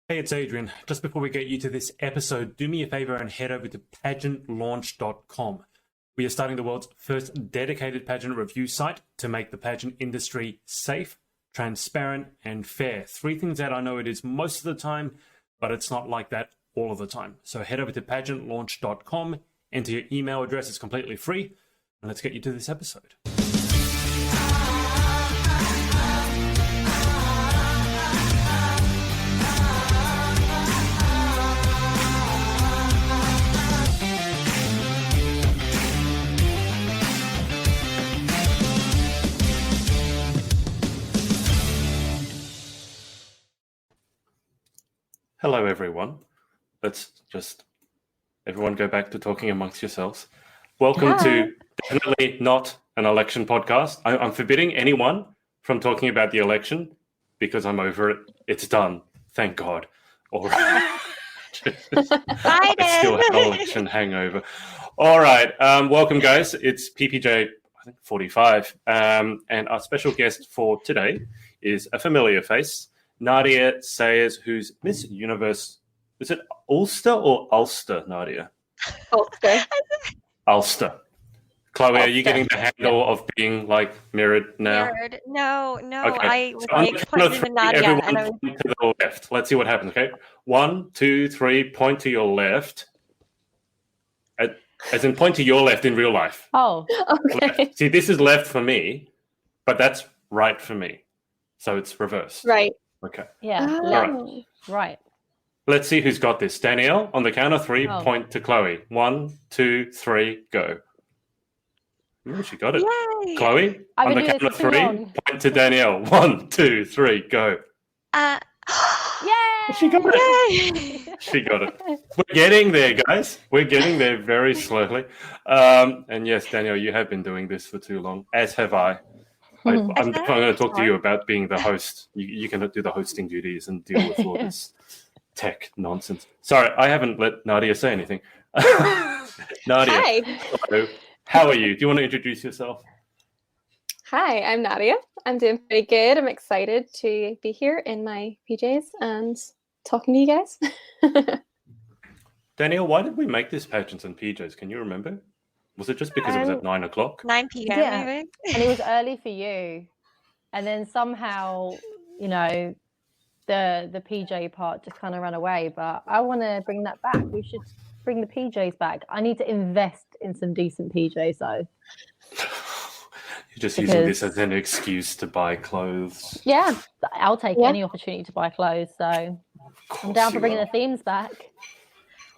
Hey, it's Adrian. Just before we get you to this episode, do me a favor and head over to pageantlaunch.com. We are starting the world's first dedicated pageant review site to make the pageant industry safe, transparent, and fair. Three things that I know it is most of the time, but it's not like that all of the time. So head over to pageantlaunch.com, enter your email address, it's completely free, and let's get you to this episode. Hello, everyone. Let's just everyone go back to talking amongst yourselves. Welcome to definitely not an election podcast. I'm forbidding anyone from talking about the election because I'm over it. It's done. Thank God. All right. I still have an election hangover. All right. Welcome, guys. It's PPJ, I think 45. And our special guest for today is a familiar face. Nadia Sayers, who's Miss Universe. Is it Ulster or Ulster, Nadia? Ulster. Ulster. Chloe, Ulster. Are you getting the handle of being like mirrored now? Mirrored? No. Okay. I was like pointing to Nadia. Everyone and point to the left. Let's see what happens, okay? 1, 2, 3, point to your left. As in point to your left in real life. Oh, okay. Left. See, this is left for me, but that's right for me. So it's reversed. Right. Okay. Yeah. Oh. Right. Let's see who's got this. Danielle, on the count of 3, point to Chloe. 1, 2, 3, go. Ooh, she got it. Yay. Chloe, on the count of 3, point to Danielle. 1, 2, 3, go. Yay! She got it. She got it. We're getting there, guys. We're getting there very slowly. And yes, Danielle, you have been doing this for too long, as have I. I'm going to talk to you about being the host. You can do the hosting duties and deal with all this tech nonsense. Sorry, I haven't let Nadia say anything. Nadia, hi. Hello. How are you? Do you want to introduce yourself? Hi, I'm Nadia. I'm doing pretty good. I'm excited to be here in my PJs and talking to you guys. Danielle, why did we make this Pageants and PJs? Can you remember? Was it just because it was at 9 o'clock? 9 p.m. Yeah. maybe? And it was early for you. And then somehow, the PJ part just kind of ran away. But I want to bring that back. We should bring the PJs back. I need to invest in some decent PJs, though. You're just using this as an excuse to buy clothes. Yeah, I'll take any opportunity to buy clothes. So I'm down for bringing the themes back.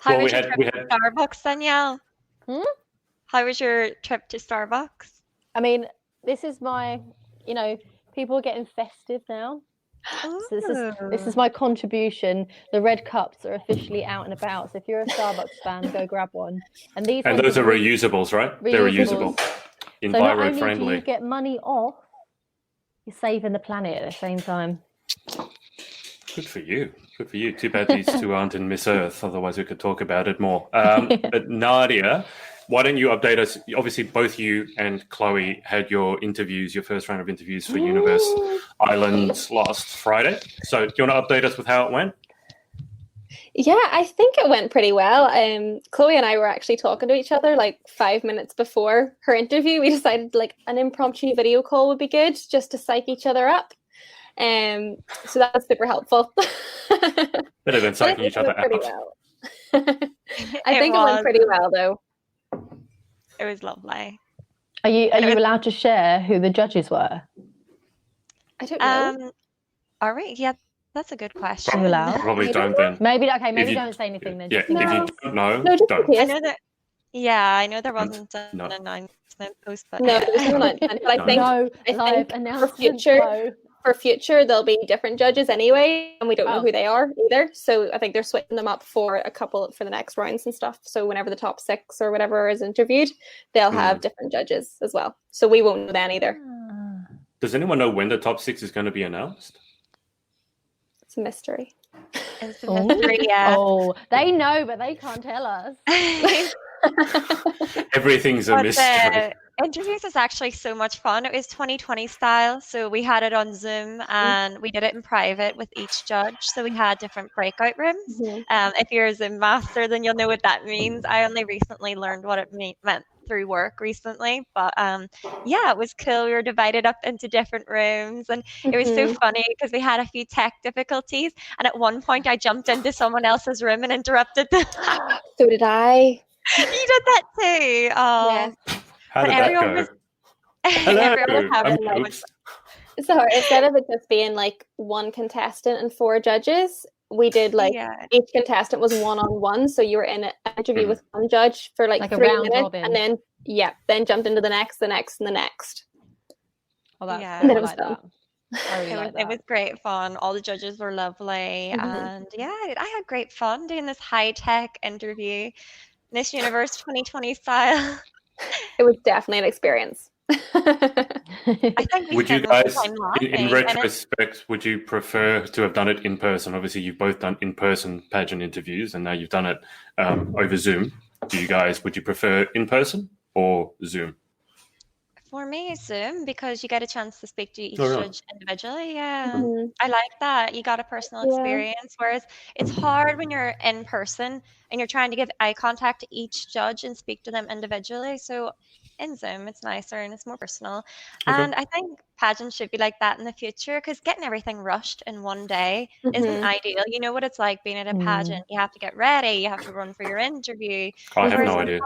How was your trip to Starbucks, Danielle? How was your trip to Starbucks? I mean, this is my, people are getting festive now. So this is my contribution. The red cups are officially out and about. So if you're a Starbucks fan, go grab one. And those are reusables, right? They're reusable. So not only do you get money off, you're saving the planet at the same time. Good for you. Good for you. Too bad these two aren't in Miss Earth. Otherwise, we could talk about it more. But Nadia, why don't you update us? Obviously, both you and Chloe had your first round of interviews for Universe Islands last Friday. So do you want to update us with how it went? Yeah, I think it went pretty well. Chloe and I were actually talking to each other like 5 minutes before her interview. We decided like an impromptu video call would be good just to psych each other up. So that's super helpful. Better than psyching each other out. Well. I think it went pretty well, though. It was lovely. Are you allowed to share who the judges were? I don't know. Are we? Yeah, that's a good question. Are you allowed? Probably don't then. Maybe don't say anything then. Yeah, if you don't know, don't. I know that. Yeah, I know there wasn't an announcement post, but no, there's no announcement. But I think for future there'll be different judges anyway, and we don't know who they are either. So I think they're switching them up for the next rounds and stuff. So whenever the top 6 or whatever is interviewed, they'll have different judges as well. So we won't know then either. Does anyone know when the top 6 is going to be announced? It's a mystery. It's a mystery, yeah. Oh, they know, but they can't tell us. Everything's a mystery. Interviews is actually so much fun. It was 2020 style, so we had it on Zoom and we did it in private with each judge. So we had different breakout rooms. If you're a Zoom master, then you'll know what that means. I only recently learned what it meant through work recently, but yeah, it was cool. We were divided up into different rooms, and it was so funny because we had a few tech difficulties, and at one point I jumped into someone else's room and interrupted them. So did I. You did that too. Oh. Yeah. How did that go? Hello. So instead of it just being like one contestant and 4 judges, we did like each contestant was one-on-one. So you were in an interview with one judge for like 3 minutes, robin. And then jumped into the next, and the next. Oh, that's and then it was done. It was great fun. All the judges were lovely, and I had great fun doing this high-tech interview, Miss Universe 2020 style. It was definitely an experience. I think would you guys, in retrospect, would you prefer to have done it in person? Obviously, you've both done in-person pageant interviews, and now you've done it over Zoom. Would you prefer in person or Zoom? For me, Zoom, because you get a chance to speak to each judge individually. Yeah, I like that. You got a personal experience, whereas it's hard when you're in person and you're trying to give eye contact to each judge and speak to them individually. So in Zoom, it's nicer and it's more personal. And I think pageants should be like that in the future, because getting everything rushed in one day isn't ideal. You know what it's like being at a pageant. You have to get ready. You have to run for your interview. I have no idea.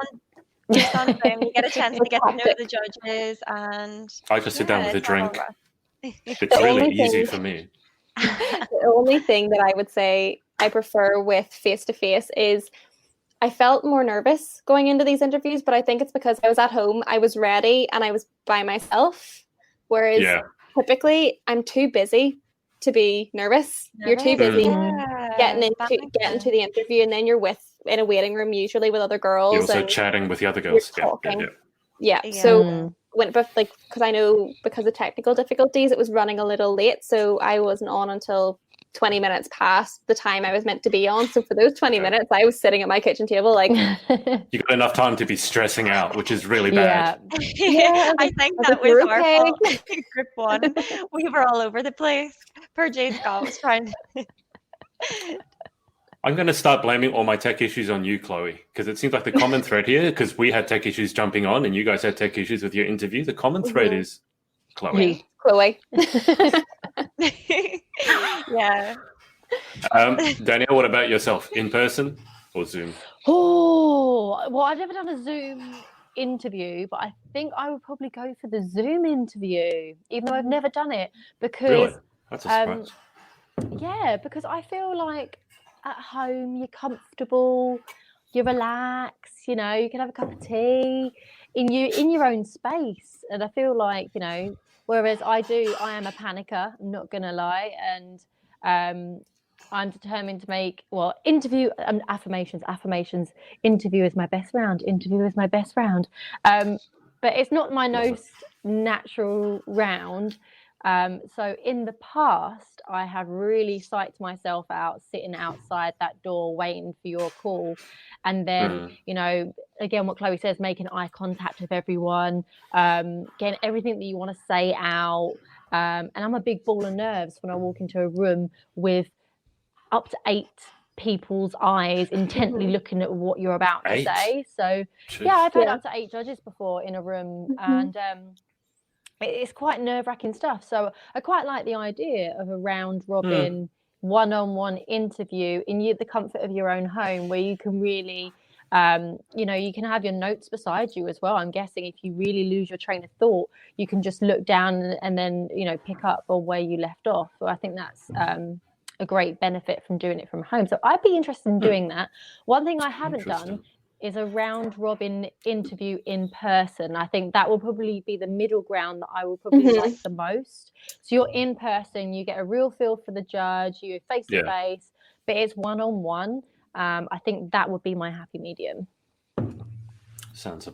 Just on Zoom, you get a chance to get to know the judges, and I just sit down with a drink. It's really easy for me. The only thing that I would say I prefer with face-to-face is I felt more nervous going into these interviews, but I think it's because I was at home, I was ready, and I was by myself. Whereas typically I'm too busy to be nervous. You're too busy getting to the interview, and then you're in a waiting room usually with other girls. You're also chatting with the other girls. So because I know because of technical difficulties, it was running a little late, so I wasn't on until 20 minutes past the time I was meant to be on. So for those 20 minutes, I was sitting at my kitchen table like... You got enough time to be stressing out, which is really bad. I think that was our fault. Group 1. We were all over the place. Per Jade Scott was trying to... I'm going to start blaming all my tech issues on you, Chloe, because it seems like the common thread here, because we had tech issues jumping on and you guys had tech issues with your interview, the common thread is Chloe. Chloe. Yeah. Danielle, what about yourself? In person or Zoom? Oh, well, I've never done a Zoom interview, but I think I would probably go for the Zoom interview, even though I've never done it, because really? That's a surprise. Yeah, because I feel like at home you're comfortable, you relax, you know, you can have a cup of tea in your own space, and I feel like, you know, whereas I am a panicker, I'm not gonna lie, and I'm determined to make interview affirmations. Interview is my best round. But it's not my most natural round. So in the past, I have really psyched myself out sitting outside that door waiting for your call. And then, you know, again, what Chloe says, making eye contact with everyone, getting everything that you want to say out. And I'm a big ball of nerves when I walk into a room with up to 8 people's eyes intently looking at what you're about to say. So, yeah, I've had up to 8 judges before in a room, and it's quite nerve-wracking stuff. So I quite like the idea of a round-robin, one-on-one interview in the comfort of your own home, where you can really, you know, you can have your notes beside you as well. I'm guessing if you really lose your train of thought, you can just look down and then, you know, pick up on where you left off. So I think that's a great benefit from doing it from home. So I'd be interested in doing that. One thing I haven't done is a round robin interview in person. I think that will probably be the middle ground that I will probably like the most. So you're in person, you get a real feel for the judge, you're face to face, but it's one-on-one. I think that would be my happy medium. Sounds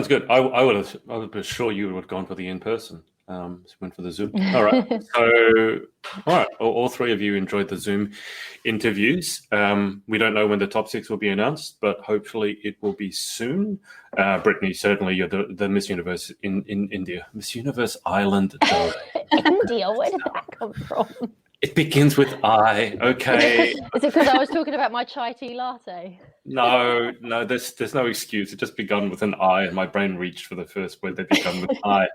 good. I would be sure you would have gone for the in person. Went for the Zoom. All right. So, all right. All three of you enjoyed the Zoom interviews. We don't know when the top 6 will be announced, but hopefully it will be soon. Brittany, certainly you're the Miss Universe in India. Miss Universe Island. India? Where did that come from? It begins with I. Okay. Is it because I was talking about my chai tea latte? No. There's no excuse. It just begun with an I, and my brain reached for the first word that began with I.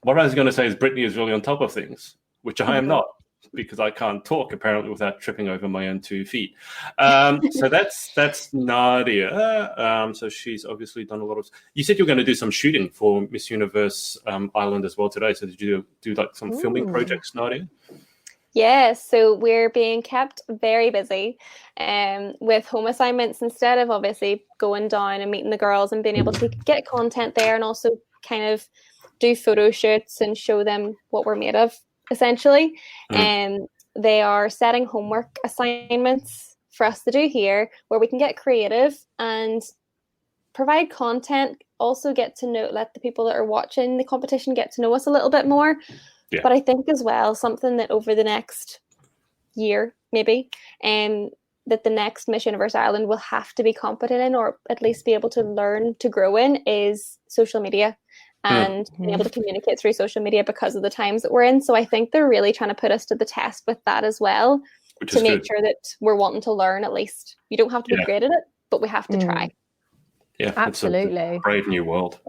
What I was going to say is Brittany is really on top of things, which I am not, because I can't talk apparently without tripping over my own 2 feet. So that's Nadia. So she's obviously done a lot of. You said you were going to do some shooting for Miss Universe Island as well today. So did you do like some filming projects, Nadia? Yeah, so we're being kept very busy with home assignments instead of obviously going down and meeting the girls and being able to get content there and also kind of do photo shoots and show them what we're made of, essentially. And they are setting homework assignments for us to do here where we can get creative and provide content, also get to know, let the people that are watching the competition get to know us a little bit more. Yeah. But I think as well, something that over the next year, maybe, that the next Miss Universe Ireland will have to be competent in, or at least be able to learn to grow in, is social media and being able to communicate through social media because of the times that we're in. So I think they're really trying to put us to the test with that as well, to make sure that we're wanting to learn at least. You don't have to be great at it, but we have to try. Yeah, absolutely. It's a brave new world.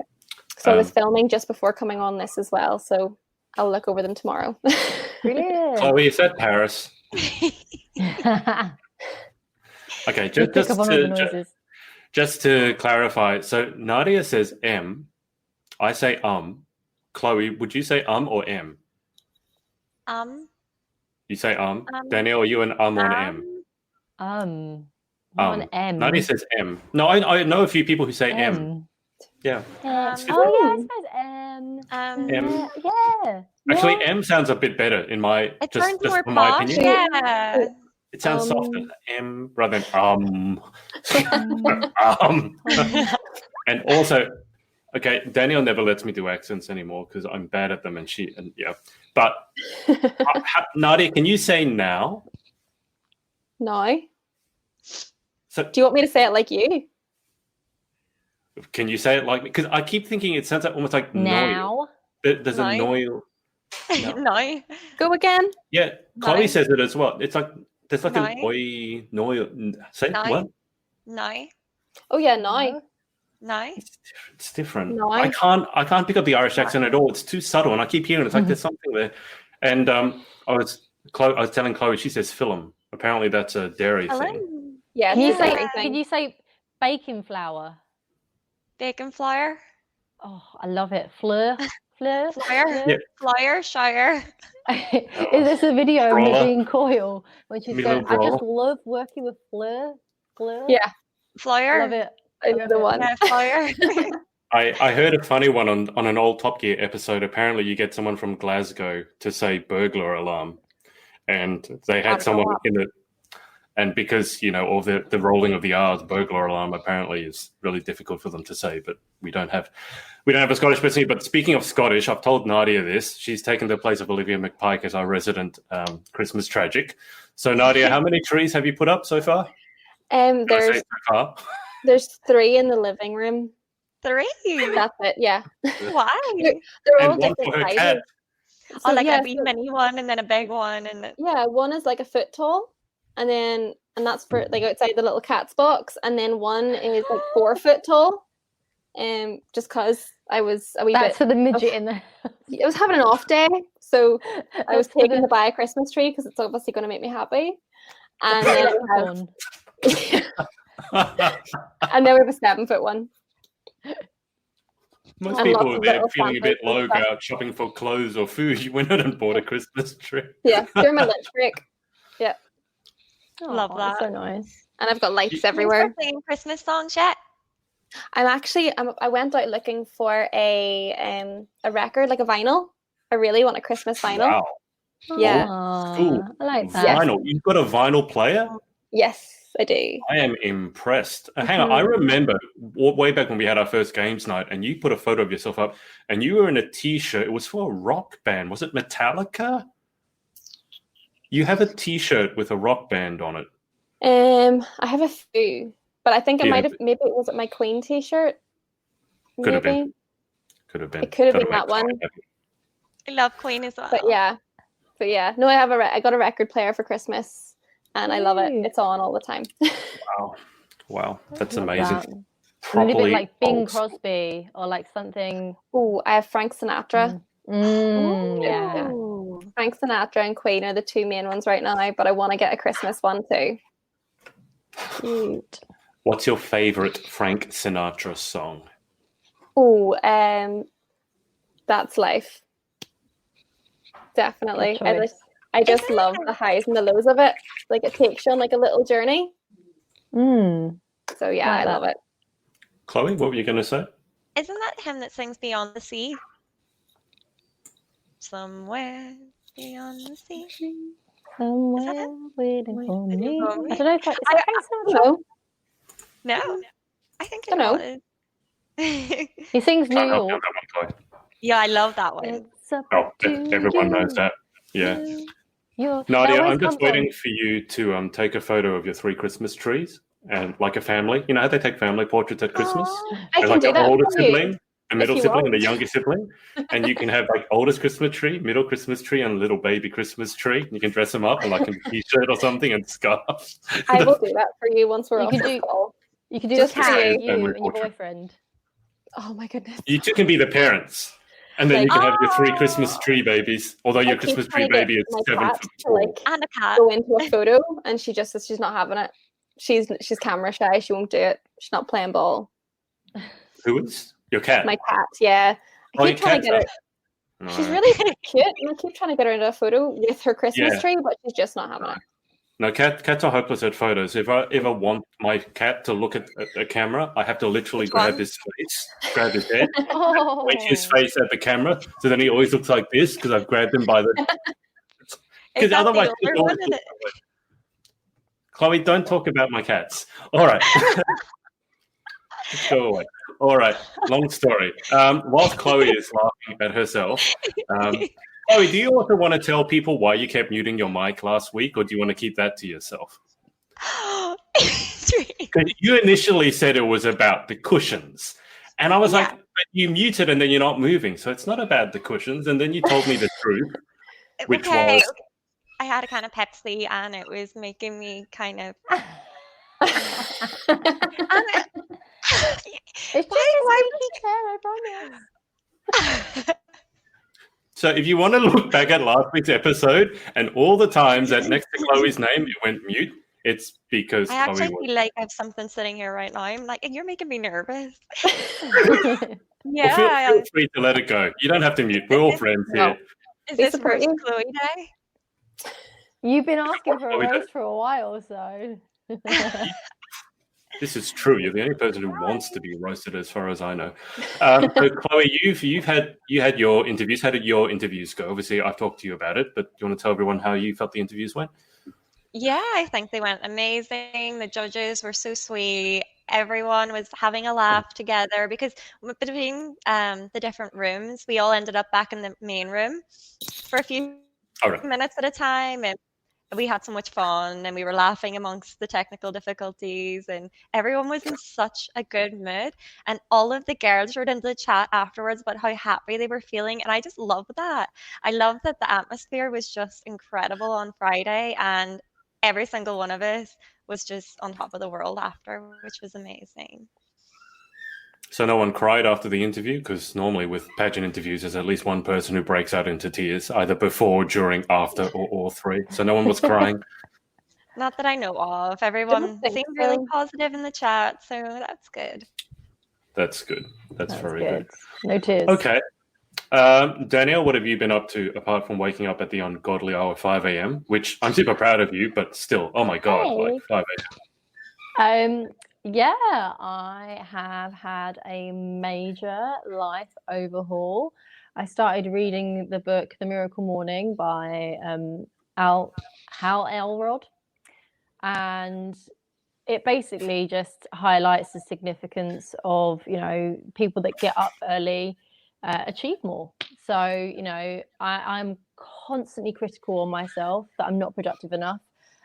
So I was filming just before coming on this as well, so I'll look over them tomorrow. Brilliant. Chloe, is that Paris? Okay, just to clarify, so Nadia says M, I say Chloe, would you say or M? You say Danielle, are you an or an M? An M. Nadia says M. No, I know a few people who say M. Yeah. I suppose M. M. Yeah. Actually, M sounds a bit better in my just from my opinion. Yeah. It sounds softer. M rather than And also, okay, Danielle never lets me do accents anymore because I'm bad at them, and yeah. But Nadia, can you say now? No. So, do you want me to say it like you? Can you say it like me? Because I keep thinking it sounds almost like now. There's a noil. No. Go again. Yeah, Chloe says it as well. It's like there's like an oi noil. Say what? No. Oh yeah, no. No. It's different. No. I can't pick up the Irish accent at all. It's too subtle, and I keep hearing it. It's like there's something there. And I was telling Chloe, she says film. Apparently that's a dairy thing. Yeah. Can you say baking flour? Bacon flour. Oh, I love it. Fleur. Flyer. Yeah. Flyer. Shire. Is this a video of Nadine Coyle when she's going, I just love working with Fleur. Yeah. Flyer. Love it. The one. Yeah, Flyer. I heard a funny one on an old Top Gear episode. Apparently you get someone from Glasgow to say burglar alarm, and they had someone in it. And because, all the rolling of the R's, burglar alarm apparently is really difficult for them to say, but we don't have a Scottish person. But speaking of Scottish, I've told Nadia this. She's taken the place of Olivia McPike as our resident Christmas tragic. So Nadia, how many trees have you put up so far? There's 3 in the living room. 3? That's it, yeah. Why? They're all different sizes. So, like a wee mini one and then a big one. Yeah, one is like a foot tall. And that's for like outside the little cat's box, and then one is like 4 foot tall. Just cause I was a wee That's for the midget in there. I was having an off day, so I was taking to buy a Christmas tree because it's obviously going to make me happy. And then and then we have a 7 foot one. Most people are there feeling a bit low out shopping for clothes or food. You went out and bought a Christmas tree. Yeah, during my lunch break. Yeah. Love that. So nice. And I've got lights everywhere. Singing Christmas songs yet? I went out looking for a record, like a vinyl. I really want a Christmas vinyl. Wow. Yeah. Cool. I like that. Vinyl. You've got a vinyl player? Yes. I do. I am impressed. Hang on, I remember way back when we had our first games night, and you put a photo of yourself up, and you were in a T-shirt. It was for a rock band. Was it Metallica? You have a T-shirt with a rock band on it. I have a few, but I think it might have. Maybe it was my Queen T-shirt. Could have been. Could have been. It could have been that one. I love Queen as well. But yeah. No, I got a record player for Christmas, and I love it. It's on all the time. Wow, that's amazing. Maybe a bit like Bing Crosby or like something. Oh, I have Frank Sinatra. Yeah. Frank Sinatra and Queen are the two main ones right now, but I want to get a Christmas one too. Cute. What's your favorite Frank Sinatra song? Oh, That's Life. Definitely. I just love the highs and the lows of it. Like, it takes you on like a little journey. So yeah, I love it. Chloe, what were you going to say? Isn't that him that sings Beyond the Sea? Somewhere beyond the sea. Somewhere waiting for me. I don't know if I don't know. No, I think it was. He sings New York. Yeah, I love that one. Everyone knows that. Yeah. Nadia, I'm just waiting for you to take a photo of your 3 Christmas trees and like a family. You know how they take family portraits at Christmas? I can do that. Older sibling, a middle sibling, and a younger sibling. And you can have like oldest Christmas tree, middle Christmas tree, and a little baby Christmas tree. You can dress them up in like a T-shirt or something and scarf. I will do that for you once we're off this call. You can do just the cat, you and your boyfriend. Oh my goodness. You two can be the parents. And then you can have your 3 Christmas tree babies. Although your Christmas tree baby is 7 foot tall. And a cat. Go into a photo, and she just says she's not having it. She's camera shy. She won't do it. She's not playing ball. Who is? Your cat? My cat, yeah. I keep trying to get her. No. She's really cute, and I keep trying to get her into a photo with her Christmas tree, but she's just not having it. No, cats are hopeless at photos. If I ever want my cat to look at a camera, I have to literally grab his face, grab his head, point his face at the camera, so then he always looks like this because I've grabbed him by the. Because otherwise, Chloe, don't talk about my cats. All right, go away. All right, long story. Whilst Chloe is laughing at herself. Chloe, do you also want to tell people why you kept muting your mic last week, or do you want to keep that to yourself? You initially said it was about the cushions. And I was like, but you muted and then you're not moving. So it's not about the cushions. And then you told me the truth, which was... I had a kind of Pepsi and it was making me kind of... It's why I promise. So if you want to look back at last week's episode and all the times that next to Chloe's name it went mute, it's because I actually feel like I have something sitting here right now. I'm like, you're making me nervous. Yeah. Well, feel free to let it go. You don't have to mute. We're all friends here. Is this first Chloe day? You've been asking for a roast for a while, so... This is true. You're the only person who wants to be roasted, as far as I know. So, Chloe, you had your interviews. How did your interviews go? Obviously, I've talked to you about it, but do you want to tell everyone how you felt the interviews went? Yeah, I think they went amazing. The judges were so sweet. Everyone was having a laugh together because between the different rooms, we all ended up back in the main room for a few minutes at a time, and we had so much fun and we were laughing amongst the technical difficulties, and everyone was in such a good mood, and all of the girls wrote into the chat afterwards about how happy they were feeling, and I just love that. I love that the atmosphere was just incredible on Friday, and every single one of us was just on top of the world after, which was amazing. So no one cried after the interview? Because normally with pageant interviews, there's at least one person who breaks out into tears, either before, during, after, or all three. So no one was crying? Not that I know of. Everyone seemed really positive in the chat, so that's good. That's good. That's very good. No tears. Okay. Danielle, what have you been up to apart from waking up at the ungodly hour of 5 a.m., which I'm super proud of you, but still, oh my God, like 5 a.m. Yeah, I have had a major life overhaul. I started reading the book The Miracle Morning by Hal Elrod, and it basically just highlights the significance of, you know, people that get up early achieve more. So, you know, I'm constantly critical on myself that I'm not productive enough,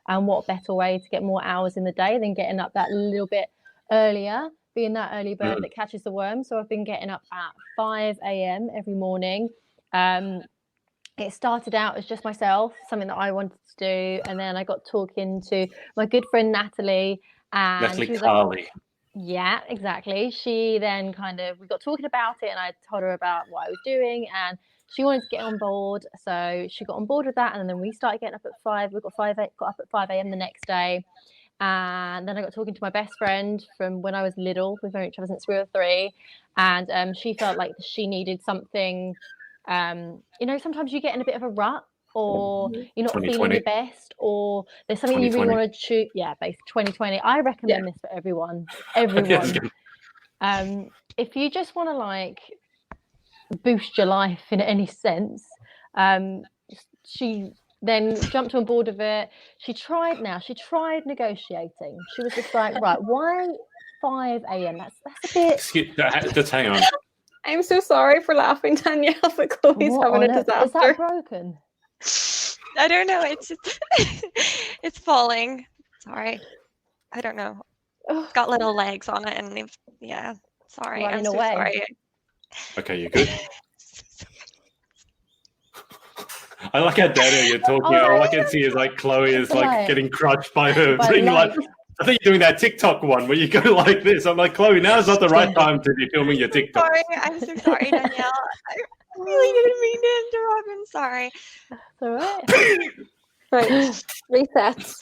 and what better way to get more hours in the day than getting up that little bit earlier, being that early bird that catches the worm. So I've been getting up at 5 a.m. every morning. It started out as just myself, something that I wanted to do, and then I got talking to my good friend Natalie, and she was Carly. like, yeah, exactly. She then we got talking about it, and I told her about what I was doing, and she wanted to get on board, so she got on board with that, and then we started getting up at 5. We got up at 5 a.m. the next day, and then I got talking to my best friend from when I was little. We've known each other since we were 3, and she felt like she needed something. You know, sometimes you get in a bit of a rut, or you're not feeling your best, or there's something you really want to choose. Yeah, basically 2020. I recommend this for everyone. If you just want to like boost your life in any sense, she then jumped on board of it. She tried negotiating. She was just like, right, why 5 a.m.? That's a bit. Just hang on. I'm so sorry for laughing, Danielle, but Chloe's having a disaster. Is that broken? I don't know. It's just it's falling. Sorry. I don't know. It's got little legs on it, and sorry. Running I'm so away. sorry. Okay, you good? I like how Daniel, you're talking. All I can see is like Chloe is like getting crushed by her ring light. I think you're doing that TikTok one where you go like this. I'm like, Chloe, now is not the right time to be filming your TikTok. Sorry, I'm so sorry, Danielle. I really didn't mean to interrupt. I'm sorry. It's all right. Right, reset.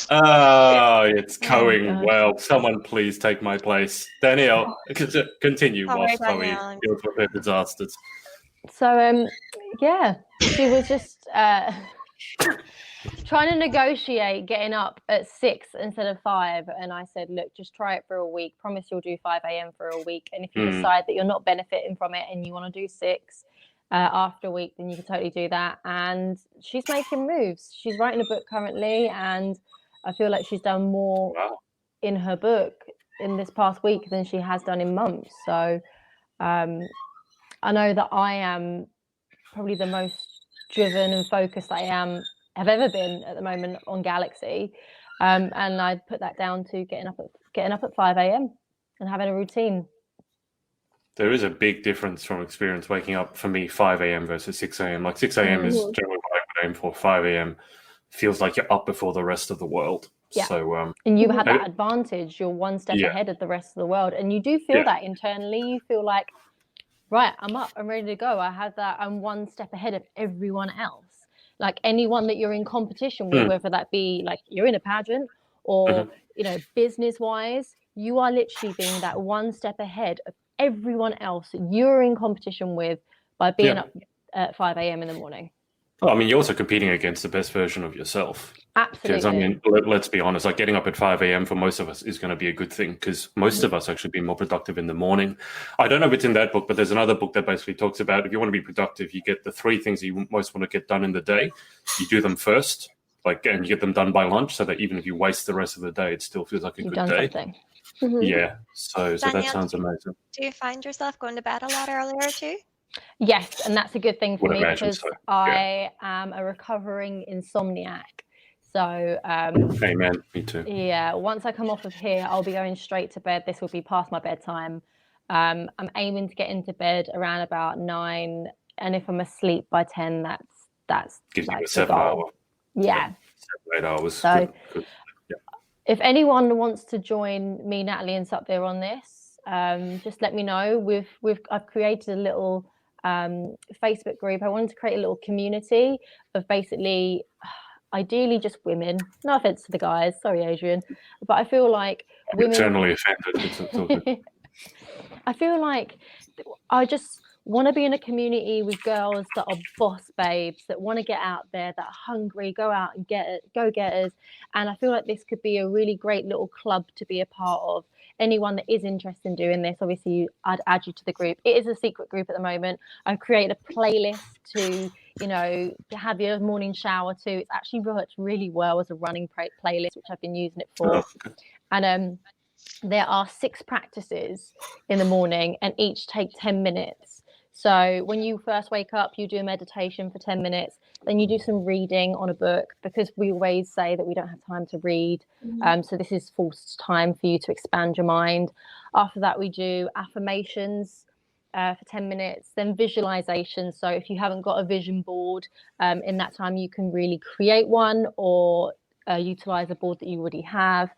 Oh, it's going well. Someone please take my place. Danielle, continue whilst Chloe deals with her disasters. So, she was just trying to negotiate getting up at 6 instead of 5. And I said, look, just try it for a week. Promise you'll do 5 a.m. for a week. And if you decide that you're not benefiting from it and you want to do 6 after a week, then you can totally do that. And she's making moves. She's writing a book currently, and I feel like she's done more in her book in this past week than she has done in months. So I know that I am probably the most driven and focused I have ever been at the moment on Galaxy, and I put that down to getting up at 5 a.m. and having a routine. There is a big difference from experience waking up for me 5 a.m. versus 6 a.m. Like 6 a.m. is generally what I would aim for. 5 a.m. feels like you're up before the rest of the world. Yeah. So, and you have that advantage. You're one step ahead of the rest of the world, and you do feel that internally. You feel like, right, I'm up, I'm ready to go. I have that. I'm one step ahead of everyone else. Like anyone that you're in competition with, whether that be like you're in a pageant or, you know, business wise, you are literally being that one step ahead of everyone else that you're in competition with by being up at 5 a.m. in the morning. Well, I mean, you're also competing against the best version of yourself. Absolutely. Because, I mean, let's be honest, like getting up at 5 a.m. for most of us is going to be a good thing, because most of us actually be more productive in the morning. I don't know if it's in that book, but there's another book that basically talks about if you want to be productive, you get the 3 things you most want to get done in the day. You do them first, and you get them done by lunch, so that even if you waste the rest of the day, it still feels like a good day. Something. Yeah. So that sounds amazing. Do you find yourself going to bed a lot earlier too? Yes, and that's a good thing for me because I am a recovering insomniac. So, amen. Me too. Yeah, once I come off of here, I'll be going straight to bed. This will be past my bedtime. I'm aiming to get into bed around about 9, and if I'm asleep by 10, that's gives like you a 7 hour. Yeah. 7, 8 hours. So, good. If anyone wants to join me, Natalie, and Sup there on this, just let me know. I've created a little Facebook group. I wanted to create a little community of basically, ideally just women. No offense to the guys, sorry, Adrian, but I feel like women. Eternally offended. It's all good. I feel like I just want to be in a community with girls that are boss babes, that want to get out there, that are hungry, go out and get it, go-getters. And I feel like this could be a really great little club to be a part of. Anyone that is interested in doing this, obviously I'd add you to the group. It is a secret group at the moment. I've created a playlist to have your morning shower too. It's actually worked really well as a running playlist, which I've been using it for. And there are 6 practices in the morning, and each take 10 minutes. So when you first wake up, you do a meditation for 10 minutes. Then you do some reading on a book, because we always say that we don't have time to read. So this is forced time for you to expand your mind. After that, we do affirmations for 10 minutes, then visualization. So if you haven't got a vision board, in that time, you can really create one or utilize a board that you already have.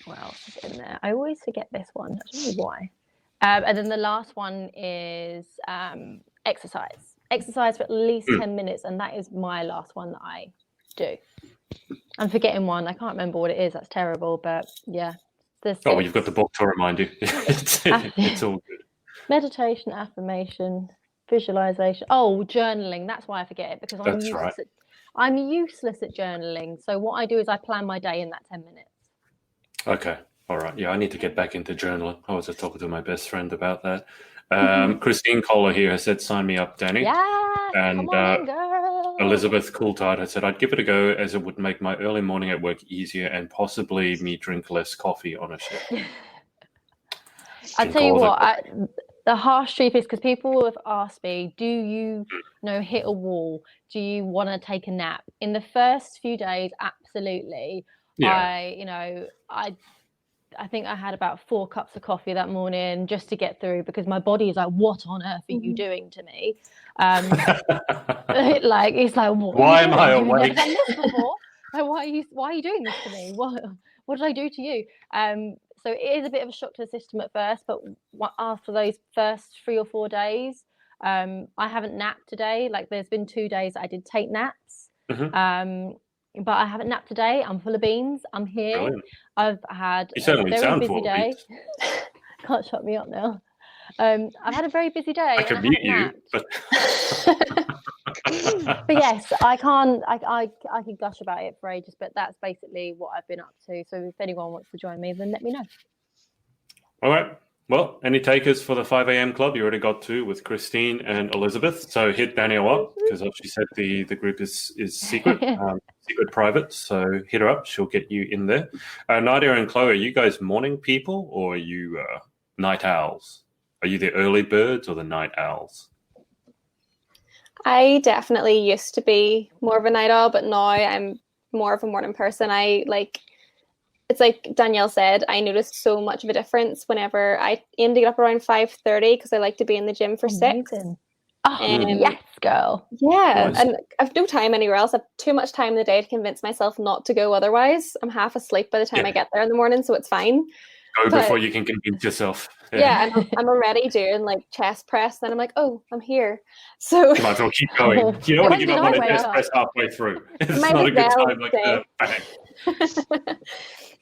What else is in there? I always forget this one. I don't know why. And then the last one is exercise. Exercise for at least 10 minutes. And that is my last one that I do. I'm forgetting one. I can't remember what it is. That's terrible. But yeah. Well, you've got the book to remind you. It's all good. Meditation, affirmation, visualization. Oh, journaling. That's why I forget it, because I'm useless at journaling. So what I do is I plan my day in that 10 minutes. Okay. All right. Yeah, I need to get back into journaling. I was just talking to my best friend about that. Christine Kohler here has said, sign me up, Danny. Yeah, and come on, girl. Elizabeth Coulthard has said, I'd give it a go, as it would make my early morning at work easier and possibly me drink less coffee on a shift. I tell you what, the harsh truth is, because people have asked me, do you hit a wall? Do you want to take a nap? In the first few days, absolutely. Yeah. I think I had about 4 cups of coffee that morning just to get through, because my body is like, what on earth are you doing to me? It's like, why am I awake? Like, why are you doing this to me? What did I do to you? So it is a bit of a shock to the system at first, but after those first 3 or 4 days, I haven't napped today. Like, there's been 2 days that I did take naps. But I haven't napped today. I'm full of beans. I'm here. Brilliant. I've had a very busy day. Can't shut me up now. I've had a very busy day. I can mute you, but but yes, I can't. I could gush about it for ages, but that's basically what I've been up to. So if anyone wants to join me, then let me know. All right. Well, any takers for the 5 a.m. club? You already got 2 with Christine and Elizabeth. So hit Danielle up, because as she said, the group is secret, secret private. So hit her up. She'll get you in there. Nadia and Chloe, are you guys morning people, or are you night owls? Are you the early birds or the night owls? I definitely used to be more of a night owl, but now I'm more of a morning person. It's like Danielle said, I noticed so much of a difference whenever I aim to get up around 5:30, because I like to be in the gym for 6. Oh, yes, girl. Yeah, nice. And I've no time anywhere else. I've too much time in the day to convince myself not to go otherwise. I'm half asleep by the time I get there in the morning, so it's fine. Go before you can convince yourself. Yeah, I'm already doing like chest press, then I'm like, oh, I'm here. So you might as well keep going. You don't want to give up on a chest press halfway through. It's not a good time like that.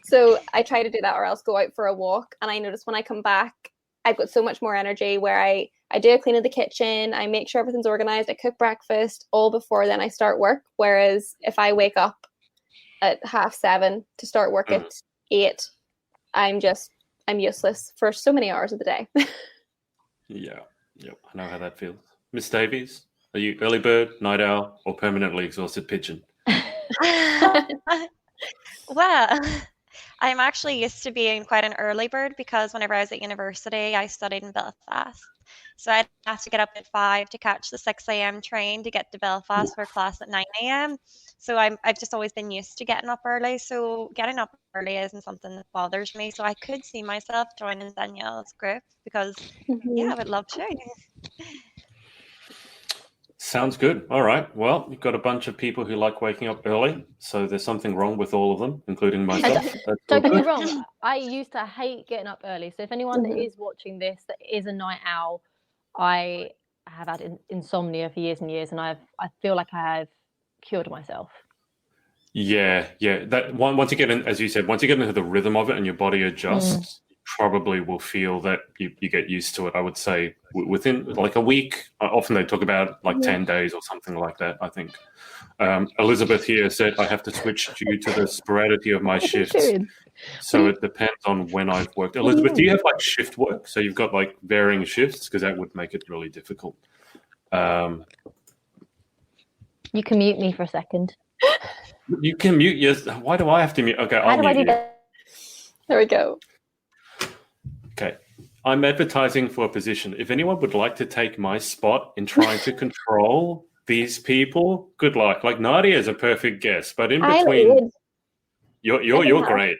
So I try to do that, or else go out for a walk. And I notice when I come back, I've got so much more energy, where I do a clean of the kitchen, I make sure everything's organized, I cook breakfast all before then I start work. Whereas if I wake up at 7:30 to start work at 8, I'm useless for so many hours of the day. Yeah, I know how that feels. Miss Davies, are you early bird, night owl, or permanently exhausted pigeon? Well, I'm actually used to being quite an early bird, because whenever I was at university, I studied in Belfast. So I'd have to get up at 5 to catch the 6 a.m. train to get to Belfast for a class at 9 a.m. So I've just always been used to getting up early. So getting up early isn't something that bothers me. So I could see myself joining Danielle's group, because, I would love to. Sounds good. All right. Well, you've got a bunch of people who like waking up early, so there's something wrong with all of them, including myself. Don't get me wrong. I used to hate getting up early. So if anyone that is watching this that is a night owl, I have had insomnia for years and years, and I feel like I have cured myself. Yeah. That once you get in, as you said, once you get into the rhythm of it and your body adjusts, you probably will feel that you get used to it. I would say within like a week. Often they talk about like 10 days or something like that, I think. Elizabeth here said, I have to switch due to the sporadicity of my shifts. So it depends on when I've worked. Elizabeth, do you have like shift work? So you've got like varying shifts, because that would make it really difficult. You can mute me for a second. You can mute yours. Why do I have to mute? Okay, I'll mute you. There we go. Okay. I'm advertising for a position. If anyone would like to take my spot in trying to control these people, good luck. Like Nadia is a perfect guess, but in between, you're great.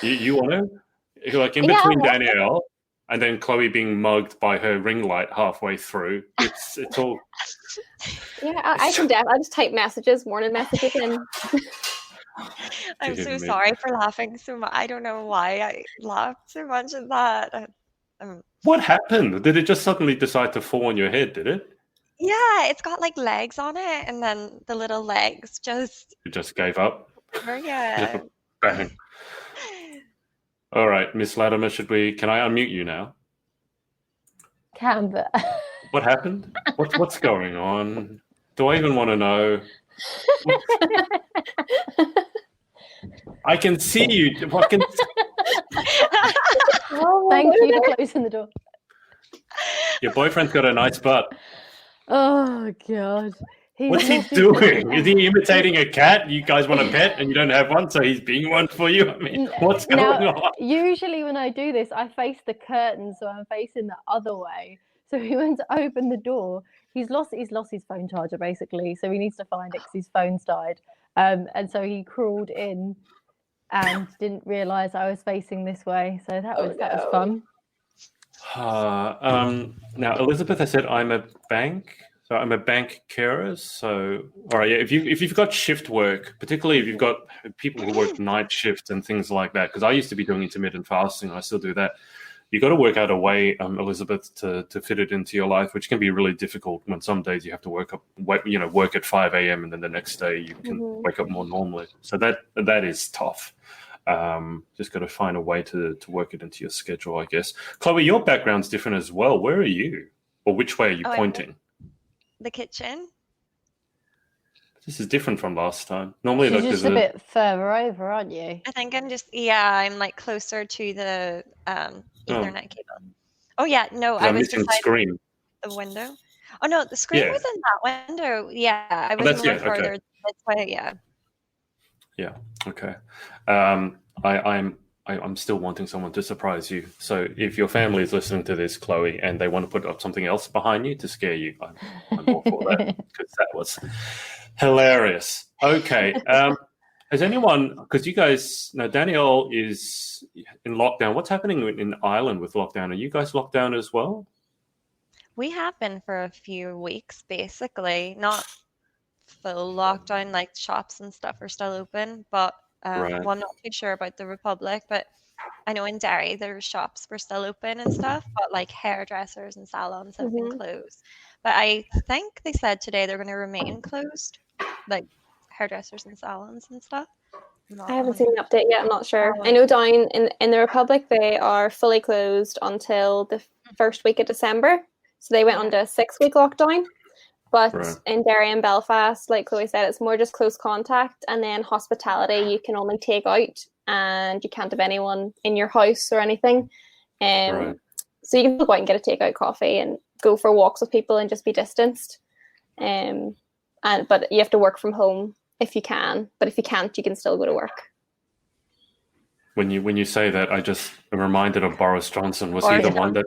You want to? Like in between Danielle and then Chloe being mugged by her ring light halfway through. It's all. Yeah, I can I'll just type messages, morning messages in. I'm so sorry for laughing so much. I don't know why I laughed so much at that. What happened? Did it just suddenly decide to fall on your head, did it? Yeah, it's got like legs on it, and then the little legs just... It just gave up? Yeah. Bang. All right, Miss Latimer, can I unmute you now? Can, but... What happened? What's going on? Do I even want to know? I can see you. Thank you for closing the door. Your boyfriend's got a nice butt. Oh, God. What's he doing? Is he imitating a cat? You guys want a pet and you don't have one, so he's being one for you? I mean, what's going on? Usually when I do this, I face the curtain, so I'm facing the other way. So he went to open the door. He's lost his phone charger, basically. So he needs to find it because his phone's died. And so he crawled in and didn't realise I was facing this way. So that was fun. Now, Elizabeth has said I'm a bank carer. So, all right, yeah. If you've got shift work, particularly if you've got people who work night shifts and things like that, because I used to be doing intermittent fasting, I still do that. You got to work out a way, Elizabeth, to fit it into your life, which can be really difficult when some days you have to work at 5 a.m. and then the next day you can wake up more normally. So that is tough. Just got to find a way to work it into your schedule, I guess. Chloe, your background's different as well. Where are you? Or which way are you pointing? The kitchen. This is different from last time. Normally, you're just a bit further over, aren't you? I think I'm like closer to the Ethernet cable. Oh yeah, no, I was beside screen. The window. Oh no, the screen was in that window. Yeah, I was more further this way. Yeah. Yeah. Okay. I'm still wanting someone to surprise you. So if your family is listening to this, Chloe, and they want to put up something else behind you to scare you, I'm all for that, because that was hilarious. Okay. Has anyone, because you guys, now Danielle is in lockdown. What's happening in Ireland with lockdown? Are you guys locked down as well? We have been for a few weeks, basically. Not full lockdown, like shops and stuff are still open, but well, I'm not too sure about the Republic, but I know in Derry their shops were still open and stuff, but like hairdressers and salons have been closed. But I think they said today they're going to remain closed, like hairdressers and salons and stuff. I haven't seen an update yet. I'm not sure. I know down in the Republic they are fully closed until the first week of December. So they went on to a 6-week lockdown. But in Derry and Belfast, like Chloe said, it's more just close contact, and then hospitality you can only take out, and you can't have anyone in your house or anything. So you can go out and get a takeout coffee and go for walks with people and just be distanced. But you have to work from home if you can. But if you can't, you can still go to work. When you say that, I just am reminded of Boris Johnson. Was he the one that?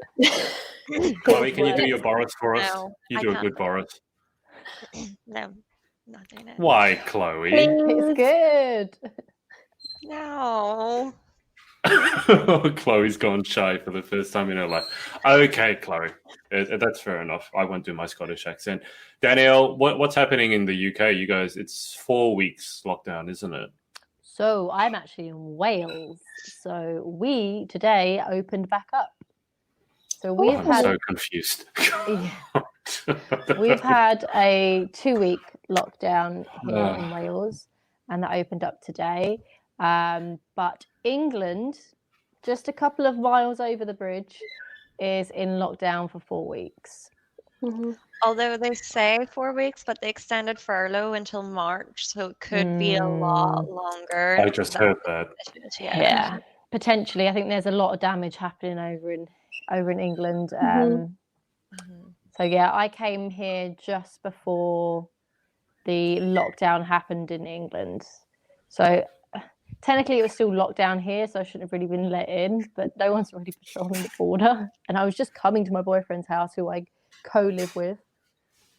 Chloe, can you do your Boris for us? No, you do a good Boris. No, not doing it. Why, Chloe? It's good. No. Chloe's gone shy for the first time in her life. Okay, Chloe, that's fair enough. I won't do my Scottish accent. Danielle, what's happening in the UK? You guys, it's 4 weeks lockdown, isn't it? So I'm actually in Wales. So we today opened back up. So I'm so confused. We've had a 2-week lockdown here in Wales, and that opened up today. But England, just a couple of miles over the bridge, is in lockdown for 4 weeks. Although they say 4 weeks, but they extended furlough until March, so it could be a lot longer. I just heard that. Yeah, potentially. I think there's a lot of damage happening over in England. So yeah, I came here just before the lockdown happened in England. So technically it was still locked down here, so I shouldn't have really been let in, but no one's really patrolling the border. And I was just coming to my boyfriend's house, who I co-live with.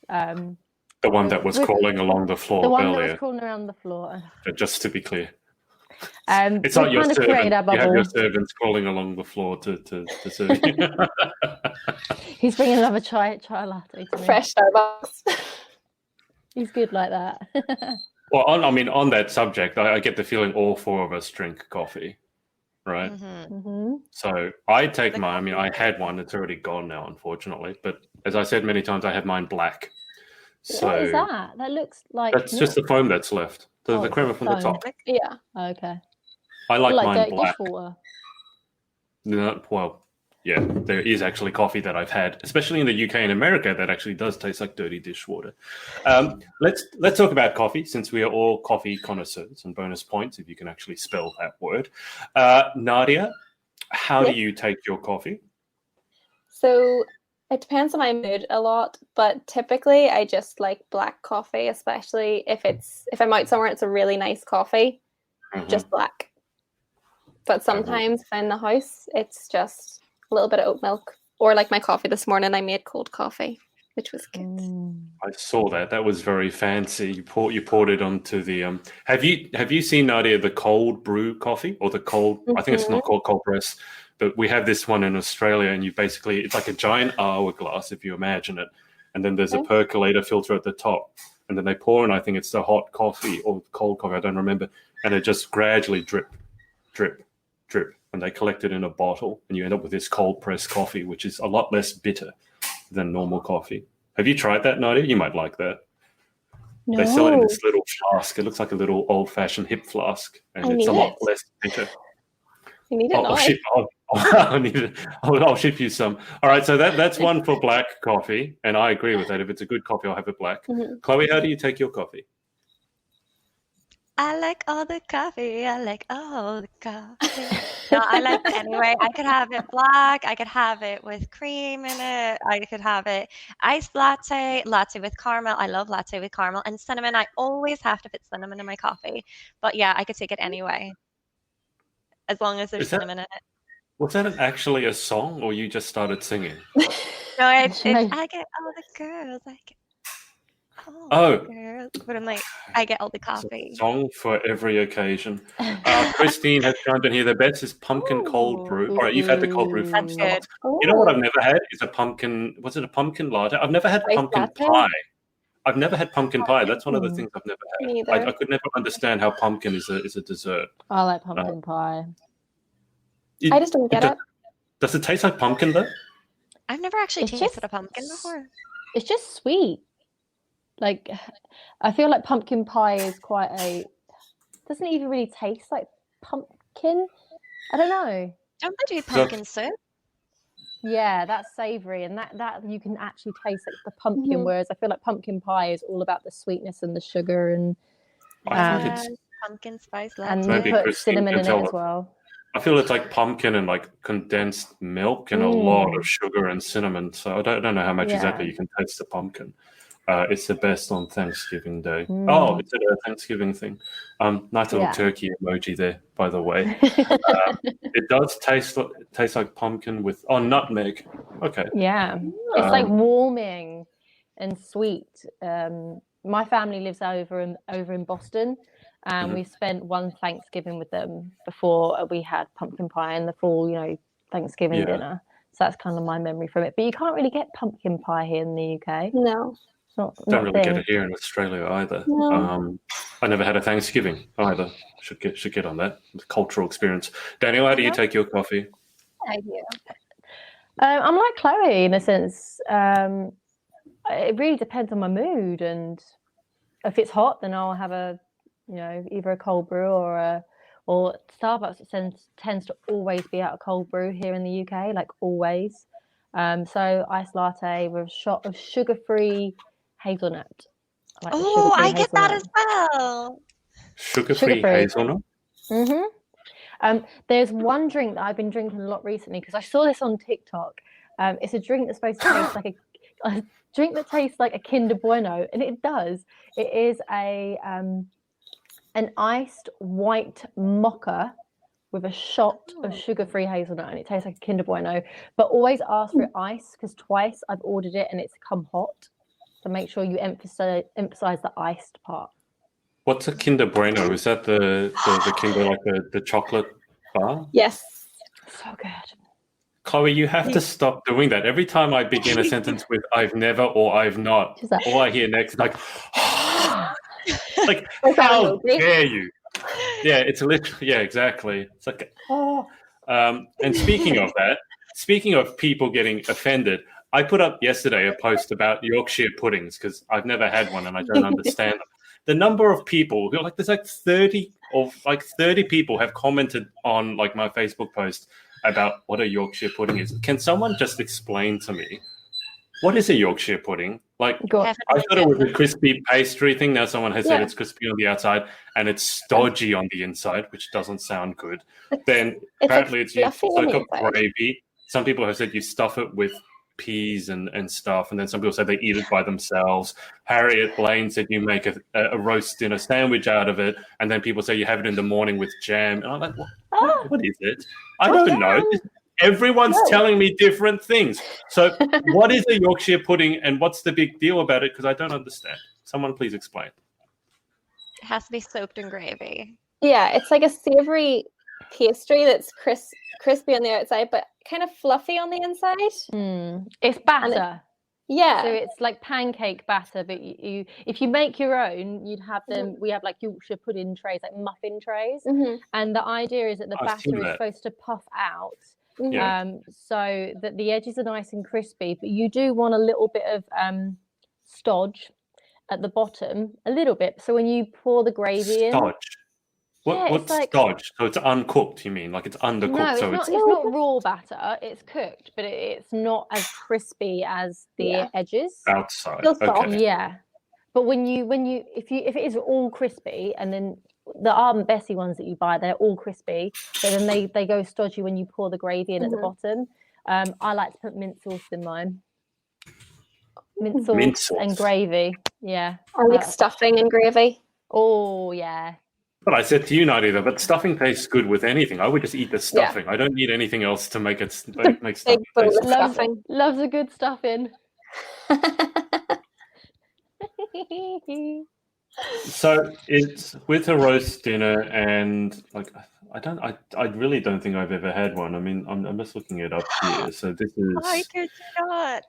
The one that was crawling along the floor earlier. The one that was crawling around the floor. Just to be clear. It's not your servant. You have your servants crawling along the floor to serve you. He's bringing another chai latte to me. Fresh Starbucks. He's good like that. Well, on that subject, I get the feeling all four of us drink coffee, right? Mm-hmm. So I take mine. I had one. It's already gone now, unfortunately. But as I said many times, I have mine black. So what is that? That looks like that's just the foam that's left. The creamer from the top. Yeah. Okay. I like mine black. Dishwater. No, well, yeah, there is actually coffee that I've had, especially in the UK and America, that actually does taste like dirty dishwater. Let's talk about coffee, since we are all coffee connoisseurs, and bonus points if you can actually spell that word. Nadia, how do you take your coffee? So it depends on my mood a lot, but typically I just like black coffee, especially if I'm out somewhere and it's a really nice coffee, just black. But sometimes if I'm in the house, it's just a little bit of oat milk, or like my coffee this morning, I made cold coffee, which was good. I saw that. That was very fancy. You poured it onto the. Have you seen, Nadia, the cold brew coffee, or the cold? I think it's not called cold press, but we have this one in Australia, and it's like a giant hourglass, if you imagine it, and then there's a percolator filter at the top, and then they pour in. I think it's the hot coffee or cold coffee. I don't remember, and it just gradually drip, drip, drip, and they collect it in a bottle, and you end up with this cold pressed coffee, which is a lot less bitter than normal coffee. Have you tried that, Nadia? You might like that. No. They sell it in this little flask. It looks like a little old-fashioned hip flask, and it's a lot less bitter. You need it. I'll ship you some. All right, so that's one for black coffee, and I agree with that. If it's a good coffee, I'll have it black. Chloe, how do you take your coffee? I like all the coffee. I like all the coffee. No, I like it anyway. I could have it black. I could have it with cream in it. I could have it iced latte, latte with caramel. I love latte with caramel and cinnamon. I always have to put cinnamon in my coffee. But yeah, I could take it anyway, as long as there's cinnamon in it. Was that actually a song, or you just started singing? No, it's I get all the girls. I get girls. But I'm like, I get all the coffee. Song for every occasion. Christine has chimed in here. The best is pumpkin cold brew. All right, you've had the cold brew. That's good. You know what I've never had is a pumpkin. Was it a pumpkin latte? I've never had pumpkin pie. I've never had pumpkin pie. That's one of the things I've never had. I could never understand how pumpkin is a dessert. I like pumpkin pie. I just don't get it. Does it taste like pumpkin though? I've never actually tasted a pumpkin before. It's just sweet. Like, I feel like pumpkin pie is doesn't even really taste like pumpkin. I don't know. Don't they do pumpkin soup? Yeah, that's savory, and that you can actually taste like the pumpkin. Whereas I feel like pumpkin pie is all about the sweetness and the sugar and pumpkin spice and you put cinnamon in it as well. I feel it's like pumpkin and like condensed milk and a lot of sugar and cinnamon. So I don't know how much exactly you can taste the pumpkin. It's the best on Thanksgiving Day. Oh, it's a Thanksgiving thing. Nice little turkey emoji there, by the way. It does taste like pumpkin with nutmeg. Okay. Yeah, it's like warming and sweet. My family lives over in Boston, and we spent one Thanksgiving with them before we had pumpkin pie and the full, Thanksgiving dinner. So that's kind of my memory from it. But you can't really get pumpkin pie here in the UK. No. Don't really get it here in Australia either. No. I never had a Thanksgiving either. Should get on that. Cultural experience. Danielle, how do you take your coffee? I do. I'm like Chloe in a sense. It really depends on my mood, and if it's hot, then I'll have either a cold brew or Starbucks tends to always be out of cold brew here in the UK, like always. So iced latte with a shot of sugar-free hazelnut. I get that as well. Sugar-free hazelnut? There's one drink that I've been drinking a lot recently because I saw this on TikTok. It's a drink that's supposed to taste like a drink that tastes like a Kinder Bueno, and it does. It is an iced white mocha with a shot of sugar-free hazelnut, and it tastes like a Kinder Bueno. But always ask for ice, because twice I've ordered it and it's come hot. So make sure you emphasize the iced part. What's a Kinder Bueno? Is that the Kinder, like the chocolate bar? Yes. So good. Chloe, you have to stop doing that. Every time I begin a sentence with "I've never" or "I've not," all I hear next is like, like, how dare you? Yeah, it's literally, yeah, exactly. It's like, oh. And speaking of that, speaking of people getting offended, I put up yesterday a post about Yorkshire puddings because I've never had one and I don't understand them. The number of people who there's like 30 people have commented on like my Facebook post about what a Yorkshire pudding is. Can someone just explain to me what is a Yorkshire pudding? Like, I thought it was a crispy pastry thing. Now someone has said it's crispy on the outside and it's stodgy on the inside, which doesn't sound good. Then apparently it's like a gravy. Some people have said you stuff it with peas and stuff, and then some people say they eat it by themselves. Harriet Blaine said you make a roast dinner sandwich out of it, and then people say you have it in the morning with jam. And I'm like, what is it? I don't know. Everyone's telling me different things. So what is a Yorkshire pudding and what's the big deal about it? Because I don't understand. Someone please explain. It has to be soaked in gravy. Yeah, it's like a savory pastry that's crispy on the outside, but kind of fluffy on the inside. It's batter. So it's like pancake batter, but you if you make your own, you'd have them. We have like Yorkshire pudding trays, like muffin trays, and the idea is that the batter is supposed to puff out, so that the edges are nice and crispy. But you do want a little bit of stodge at the bottom, a little bit. So when you pour the gravy in, what's like, stodge? So it's uncooked, you mean? Like it's undercooked? No, it's not raw batter. It's cooked, but it's not as crispy as the edges. Outside, okay. Yeah, but if it is all crispy, and then the Aunt Bessie ones that you buy, they're all crispy, but then they go stodgy when you pour the gravy in at the bottom. I like to put mint sauce in mine. Mint sauce and gravy. Yeah, I like stuffing and gravy. Oh yeah. But I said to you, Nadia, but stuffing tastes good with anything. I would just eat the stuffing. I don't need anything else to make it make stuffing taste good. Loves a good stuffing. So it's with a roast dinner, and like I really don't think I've ever had one. I mean, I'm just looking it up here. So this is. I could not.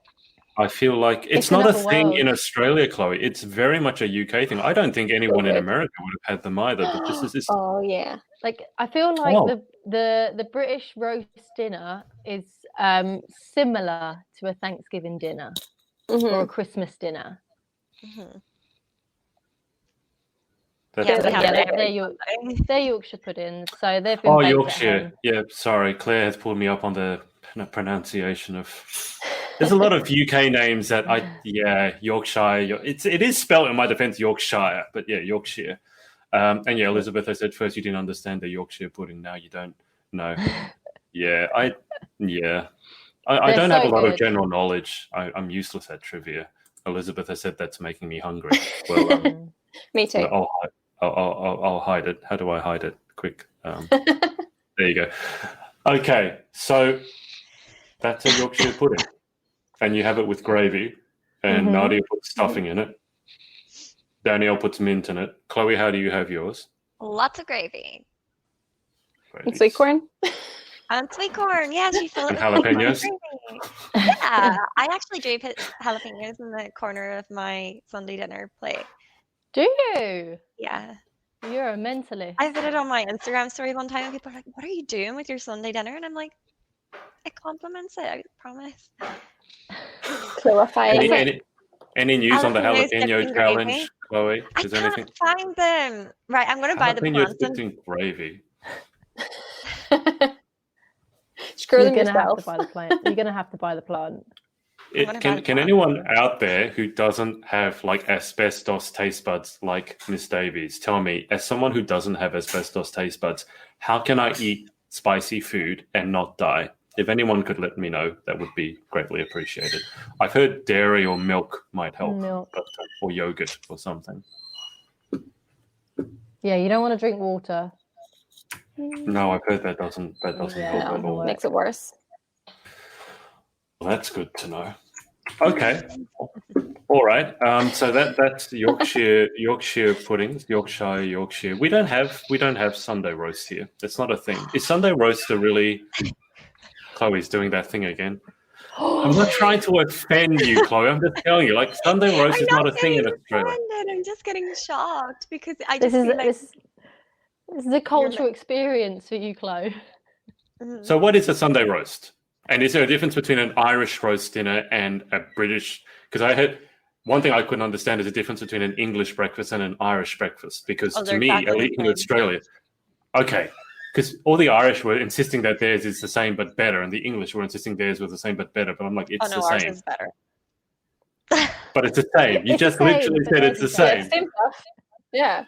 I feel like it's not a thing in Australia, Chloe. It's very much a UK thing. I don't think anyone in America would have had them either. But this is. Oh yeah. Like I feel like the British roast dinner is similar to a Thanksgiving dinner or a Christmas dinner. They're Yorkshire puddings, so they've been. Oh, Yorkshire. Yeah, sorry, Claire has pulled me up on the pronunciation of. There's a lot of UK names that Yorkshire. It is spelled in my defense Yorkshire, but yeah, Yorkshire. And Elizabeth, I said first you didn't understand the Yorkshire pudding. Now you don't know. I don't have a lot of general knowledge. I'm useless at trivia. Elizabeth has said that's making me hungry. Well, me too. I'll hide it. How do I hide it? Quick. There you go. Okay, so that's a Yorkshire pudding. And you have it with gravy, and Nadia puts stuffing in it. Danielle puts mint in it. Chloe, how do you have yours? Lots of gravy. And sweet corn? And sweet corn, yes. You fill it with jalapenos? Yeah, I actually do put jalapenos in the corner of my Sunday dinner plate. Do you? Yeah. You're a mentalist. I put it on my Instagram story one time, and people are like, "What are you doing with your Sunday dinner?" And I'm like, "It compliments it, I promise." Clarify any news on the jalapeno challenge, Chloe? I can't find them. Right, I'm going to buy the plants. Gravy. Screw them yourself. You're going to have to buy the plant. Can anyone out there who doesn't have like asbestos taste buds like Miss Davies tell me, as someone who doesn't have asbestos taste buds, how can I eat spicy food and not die? If anyone could let me know, that would be greatly appreciated. I've heard dairy or milk might help, or yogurt or something. Yeah, you don't want to drink water. No, I've heard that doesn't help at all. Makes it worse. Well, that's good to know. Okay. All right. So that's Yorkshire puddings, Yorkshire. We don't have Sunday roast here. That's not a thing. Is Sunday roast a really? Chloe's doing that thing again. I'm not trying to offend you, Chloe. I'm just telling you, like Sunday roast is not a thing in Australia. I'm just getting shocked because I This just is a cultural experience for you, Chloe. So what is a Sunday roast? And is there a difference between an Irish roast dinner and a British? Because I heard one thing I couldn't understand is the difference between an English breakfast and an Irish breakfast. Because to me, at least in Australia, okay, because all the Irish were insisting that theirs is the same but better, and the English were insisting theirs was the same but better. But I'm like, it's the ours same. is better. But it's the same. You just literally said it's the same. Yeah.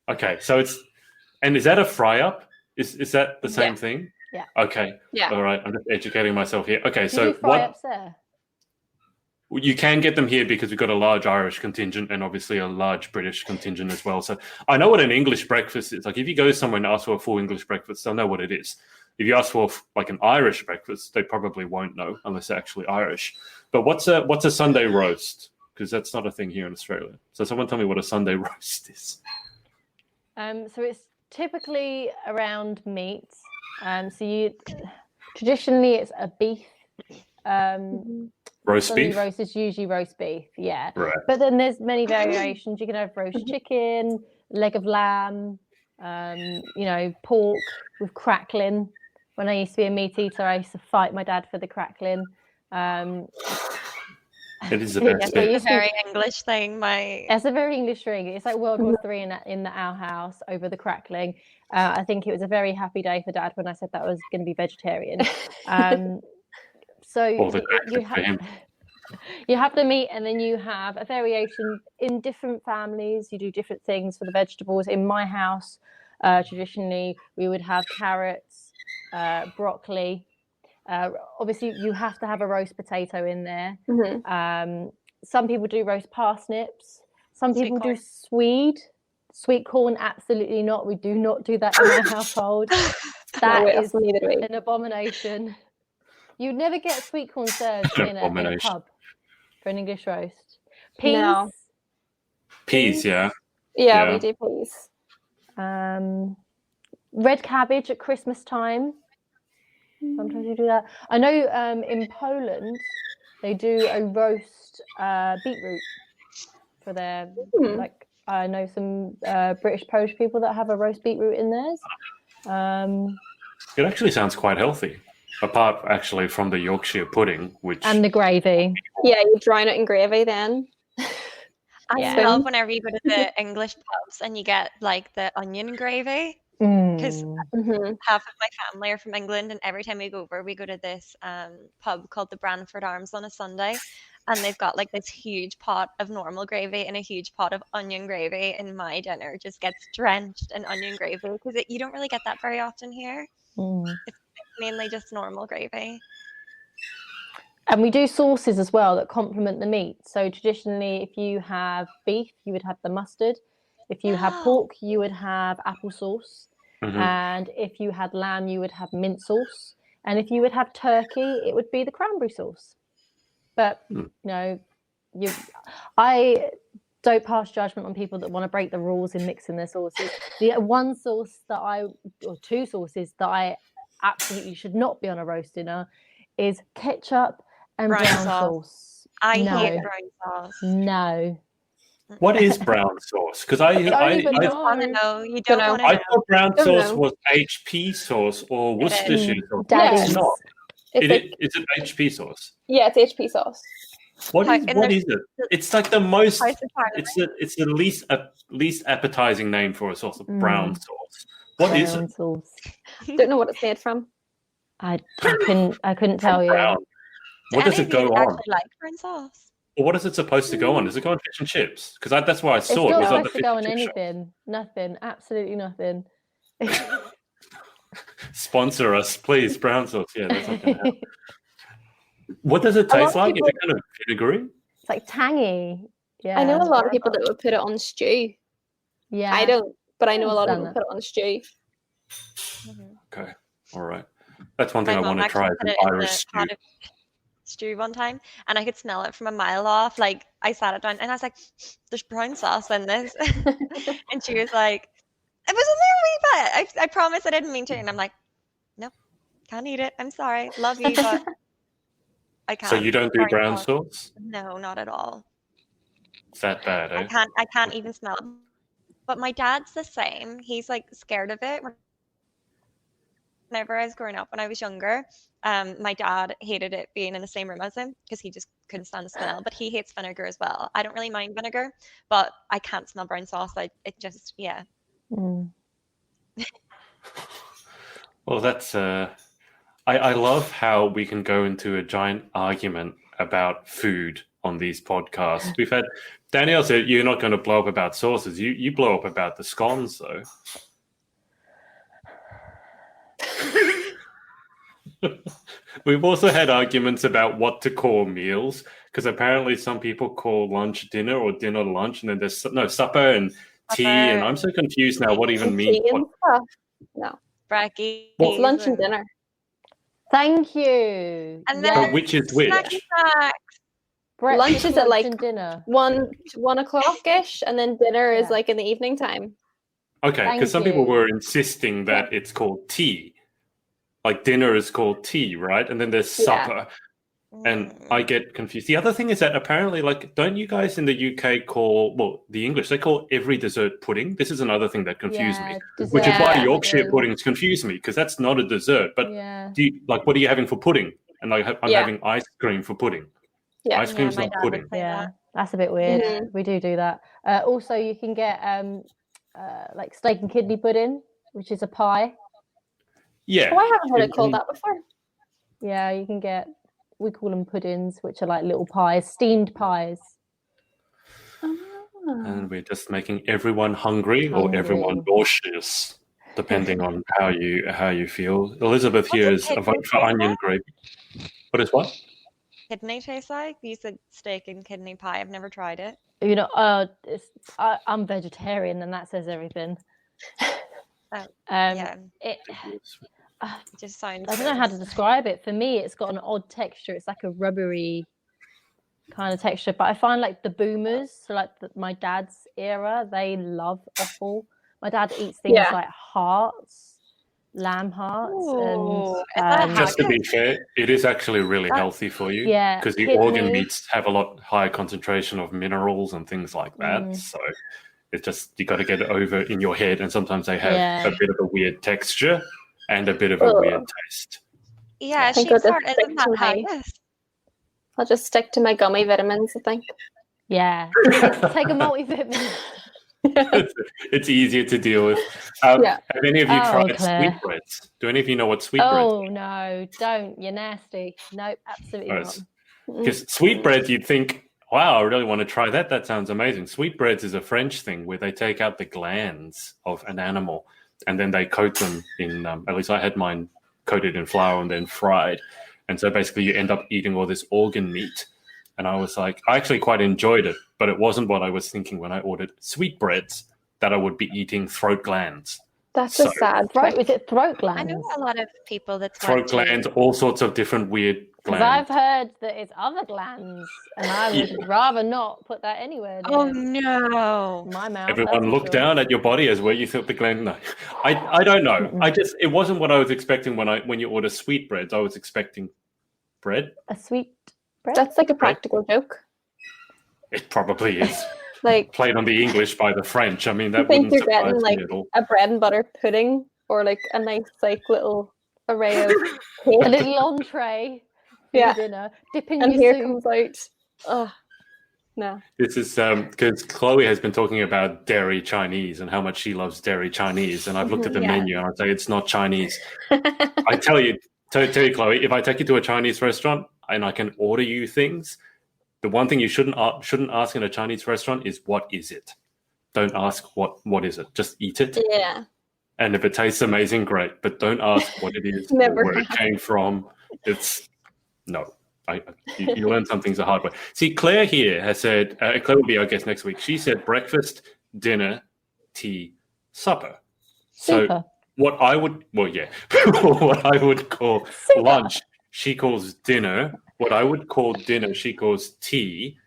Okay, so and is that a fry up? Is that the same thing? Yeah. Okay. Yeah. All right. I'm just educating myself here. Okay. Do you do fry-ups there? You can get them here because we've got a large Irish contingent and obviously a large British contingent as well. So I know what an English breakfast is. Like if you go somewhere and ask for a full English breakfast, they'll know what it is. If you ask for like an Irish breakfast, they probably won't know unless they're actually Irish. But what's a Sunday roast? Because that's not a thing here in Australia. So someone tell me what a Sunday roast is. So it's typically around meat. So traditionally it's a beef. Roast beef? Roast is usually roast beef, yeah. Right. But then there's many variations. You can have roast chicken, leg of lamb, pork with crackling. When I used to be a meat eater, I used to fight my dad for the crackling. It is the best. It's a very English thing. It's a very English thing. It's like World War III in our house over the crackling. I think it was a very happy day for Dad when I said that I was going to be vegetarian. So you have the meat, and then you have a variation in different families. You do different things for the vegetables. In my house, traditionally, we would have carrots, broccoli. Obviously, you have to have a roast potato in there. Mm-hmm. Some people do roast parsnips. Some people do sweet corn. Absolutely not. We do not do that in our household. That is an abomination. You'd never get sweet corn served in a pub for an English roast. Peas. No. Peas, yeah. Yeah, we do peas. Red cabbage at Christmas time. Sometimes you do that. I know in Poland they do a roast beetroot for their I know some British Polish people that have a roast beetroot in theirs. It actually sounds quite healthy. Apart actually from the Yorkshire pudding, and the gravy. Yeah, you drown it in gravy then. I love whenever you go to the English pubs and you get like the onion gravy. Because half of my family are from England, and every time we go over, we go to this pub called the Branford Arms on a Sunday, and they've got like this huge pot of normal gravy and a huge pot of onion gravy, and my dinner just gets drenched in onion gravy because you don't really get that very often here. It's mainly just normal gravy. And we do sauces as well that complement the meat. So traditionally, if you have beef, you would have the mustard. If you have pork, you would have applesauce. And if you had lamb, you would have mint sauce. And if you would have turkey, it would be the cranberry sauce. But I don't pass judgment on people that want to break the rules in mixing their sauces. The one sauce or two sauces that I absolutely should not be on a roast dinner is ketchup and brown sauce. I hate brown sauce. No. What is brown sauce? Because I want to know. You don't want to know. I thought brown sauce was HP sauce or Worcestershire sauce. It's not. Is it HP sauce? Yeah, it's HP sauce. What is it? It's like the most. It's the least appetizing name for a sauce. Brown sauce. What is it? Sauce. Don't know what it's made from. I couldn't tell you. Brown. What does it go on? Like brown sauce. Well, what is it supposed to go on? Does it go on fish and chips? Because that's why I saw it. It was not supposed to go on anything. Nothing. Absolutely nothing. Sponsor us, please. Brown sauce. Yeah, that's not going to happen. What does it taste like? Is it kind of vinegary? It's like tangy. Yeah. I know a lot of people that would put it on stew. Yeah. I don't, but I know a lot of people put it on stew. Okay. All right. That's one thing I want to try. An Irish stew one time, and I could smell it from a mile off. Like, I sat it down and I was like, there's brown sauce in this. And she was like, it was only a wee bit. I promise I didn't mean to. And I'm like, no, can't eat it. I'm sorry. Love you, but I can't. So you don't do brown sauce? No, not at all. It's that bad, eh? I can't even smell it. But my dad's the same. He's like scared of it. Whenever I was growing up, when I was younger, my dad hated it being in the same room as him because he just couldn't stand the smell. But he hates vinegar as well. I don't really mind vinegar, but I can't smell brown sauce. It just, yeah. Mm. Well, that's I love how we can go into a giant argument about food on these podcasts. We've had Danielle said you're not going to blow up about sauces. You blow up about the scones, though. We've also had arguments about what to call meals, because apparently some people call lunch dinner or dinner lunch, and then there's supper and tea, and I'm so confused now what even means. No. Brekkie. It's lunch and dinner. Thank you. And then which is which? Lunch is at like dinner. 1 o'clock-ish, and then dinner is like in the evening time. Okay, because some people were insisting that it's called tea. Like dinner is called tea, right? And then there's supper. And I get confused. The other thing is that apparently, like, don't you guys in the UK the English, they call every dessert pudding? This is another thing that confused me, which is why Yorkshire puddings confuse me, because that's not a dessert. But do you, like, what are you having for pudding? And like, I'm having ice cream for pudding. Yeah. Ice cream's not pudding. Yeah, that's a bit weird. Mm-hmm. We do that. Also, you can get like steak and kidney pudding, which is a pie. Yeah. Oh, I haven't heard it called that before. Yeah, you can get, we call them puddings, which are like little pies, steamed pies. And we're just making everyone hungry or everyone nauseous, depending on how you feel. Elizabeth here is a vote for onion gravy. What is what? Kidney tastes like? You said steak and kidney pie. I've never tried it. You know, I'm vegetarian, and that says everything. It just sounds. I don't know how to describe it. For me, it's got an odd texture. It's like a rubbery kind of texture. But I find like the boomers, so like my dad's era, they love offal. My dad eats things like hearts, lamb hearts. And just to be fair, it is actually really healthy for you. Yeah, because the organ meats have a lot higher concentration of minerals and things like that. So it's just, you got to get it over in your head, and sometimes they have a bit of a weird texture and a bit of a weird taste. Yeah, she's sort of in that house. I'll just stick to my gummy vitamins, I think. Yeah, take a multivitamin. It's easier to deal with. Have any of you tried sweetbreads? Do any of you know what sweetbreads are? Oh, no, don't. You're nasty. Nope, absolutely not. Because sweetbreads, you'd think, wow, I really want to try that. That sounds amazing. Sweetbreads is a French thing where they take out the glands of an animal and then they coat them in, at least I had mine coated in flour and then fried. And so basically you end up eating all this organ meat. And I was like, I actually quite enjoyed it, but it wasn't what I was thinking when I ordered sweetbreads, that I would be eating throat glands. That's a sad throat. Was it throat glands? I know a lot of people that's throat glands, all sorts of different weird glands. I've heard that it's other glands, and I would rather not put that anywhere. Oh no, my mouth. Everyone look down at your body as where you thought the gland. No, I don't know. It wasn't what I was expecting when you order sweetbreads. I was expecting bread. A sweet bread. That's like a practical joke. It probably is. Like played on the English by the French. I mean, that wouldn't surprise getting, me like, at all. A bread and butter pudding, or like a nice little array of cake. A little entree for dinner. Dipping and your here soup. comes out. Oh no. This is because Chloe has been talking about dairy Chinese and how much she loves dairy Chinese, and I've looked at the menu and I say it's not Chinese. I tell you, Chloe, if I take you to a Chinese restaurant and I can order you things, the one thing you shouldn't ask in a Chinese restaurant is what is it. Don't ask what is it. Just eat it. Yeah. And if it tastes amazing, great. But don't ask what it is or where it came from. It's no. You learn some things the hard way. See, Claire here has said, Claire will be our guest next week. She said breakfast, dinner, tea, supper. So what I would, what I would call lunch, she calls dinner. What I would call dinner, she calls tea.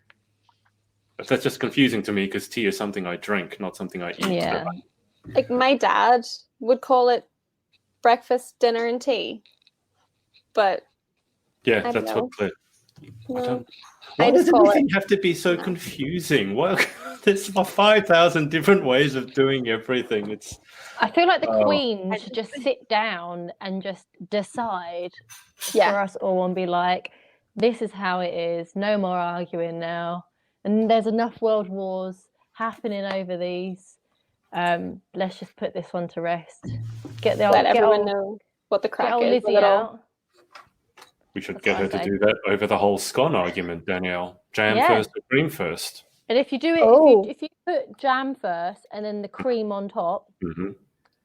But that's just confusing to me because tea is something I drink, not something I eat. Yeah. Like my dad would call it breakfast, dinner, and tea. But yeah, that's what Claire. No. Why does everything have to be so confusing? Well, there's 5,000 different ways of doing everything. I feel like the Queen should just sit down and just decide for us all and be like, this is how it is. No more arguing now. And there's enough world wars happening over these. Let's just put this one to rest. Let everyone know what the crack is. Lizzie out. We should get her to do that over the whole scone argument, Danielle. Jam first or cream first? And if you do it, if you put jam first and then the cream on top,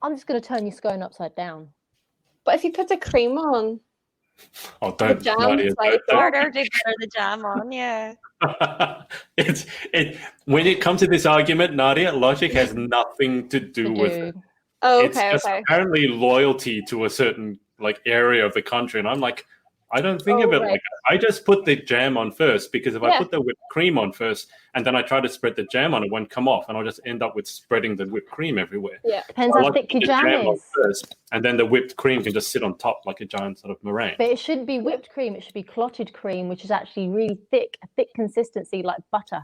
I'm just going to turn your scone upside down. But if you put the cream on, don't. The jam's like harder to put the jam on, yeah. When it comes to this argument, Nadia, logic has nothing to do with it. Oh, it's just apparently loyalty to a certain area of the country, and I'm like, I don't think of it like that. I just put the jam on first because if I put the whipped cream on first and then I try to spread the jam on, it won't come off, and I'll just end up with spreading the whipped cream everywhere. Yeah, depends how thick your jam is. First, and then the whipped cream can just sit on top like a giant sort of meringue. But it shouldn't be whipped cream; it should be clotted cream, which is actually really thick, a thick consistency like butter.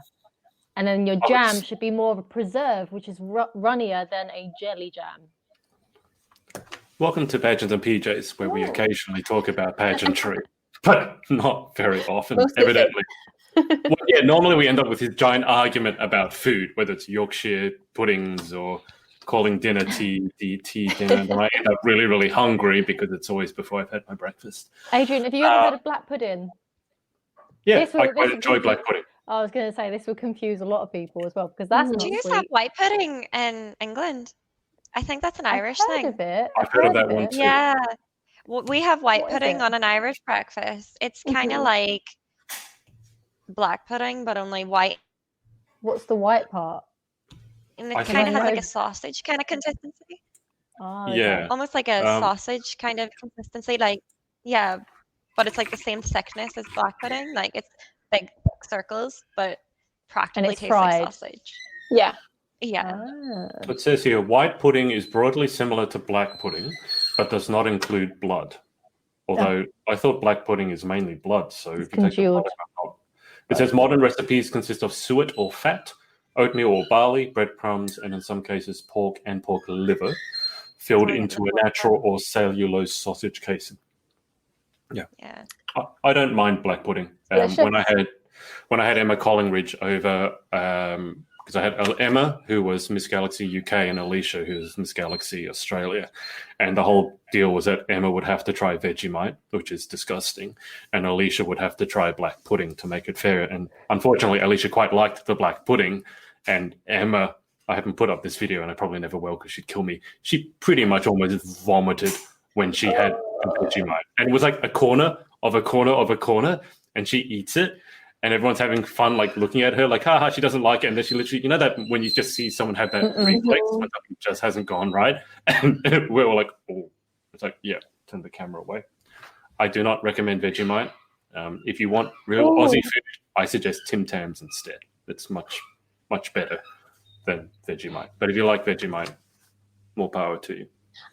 And then your jam should be more of a preserve, which is runnier than a jelly jam. Welcome to Pageants and PJs, where we occasionally talk about pageantry, but not very often, evidently. Normally we end up with this giant argument about food, whether it's Yorkshire puddings or calling dinner tea dinner, and I end up really, really hungry because it's always before I've had my breakfast. Adrian, have you ever had a black pudding? Yeah, I quite enjoy black pudding. I was going to say this will confuse a lot of people as well because that's not Do you sweet. have white pudding in England? I think that's an Irish thing. I've heard of that one too. Yeah. Well, we have white pudding on an Irish breakfast. It's kind of like black pudding, but only white. What's the white part? And it kind of has like a sausage kind of consistency. Oh, yeah. Almost like a sausage kind of consistency. But it's like the same thickness as black pudding. Like it's big circles, but practically tastes like sausage. Yeah. Yeah. It says here, white pudding is broadly similar to black pudding, but does not include blood. Although I thought black pudding is mainly blood, so if you take the blood out, it says modern recipes consist of suet or fat, oatmeal or barley, breadcrumbs, and in some cases pork and pork liver, filled into a natural or cellulose sausage casing. Yeah. I don't mind black pudding. When I had Emma Collingridge over, because I had Emma, who was Miss Galaxy UK, and Alicia, who was Miss Galaxy Australia. And the whole deal was that Emma would have to try Vegemite, which is disgusting, and Alicia would have to try black pudding to make it fair. And unfortunately, Alicia quite liked the black pudding, and Emma, I haven't put up this video, and I probably never will because she'd kill me. She pretty much almost vomited when she had Vegemite. And it was like a corner of a corner of a corner, and she eats it. And everyone's having fun, looking at her, haha, she doesn't like it. And then she literally, that when you just see someone have that reflex when something just hasn't gone right. And we're all like, oh. It's like, yeah, turn the camera away. I do not recommend Vegemite. If you want real Aussie food, I suggest Tim Tams instead. It's much, much better than Vegemite. But if you like Vegemite, more power to you.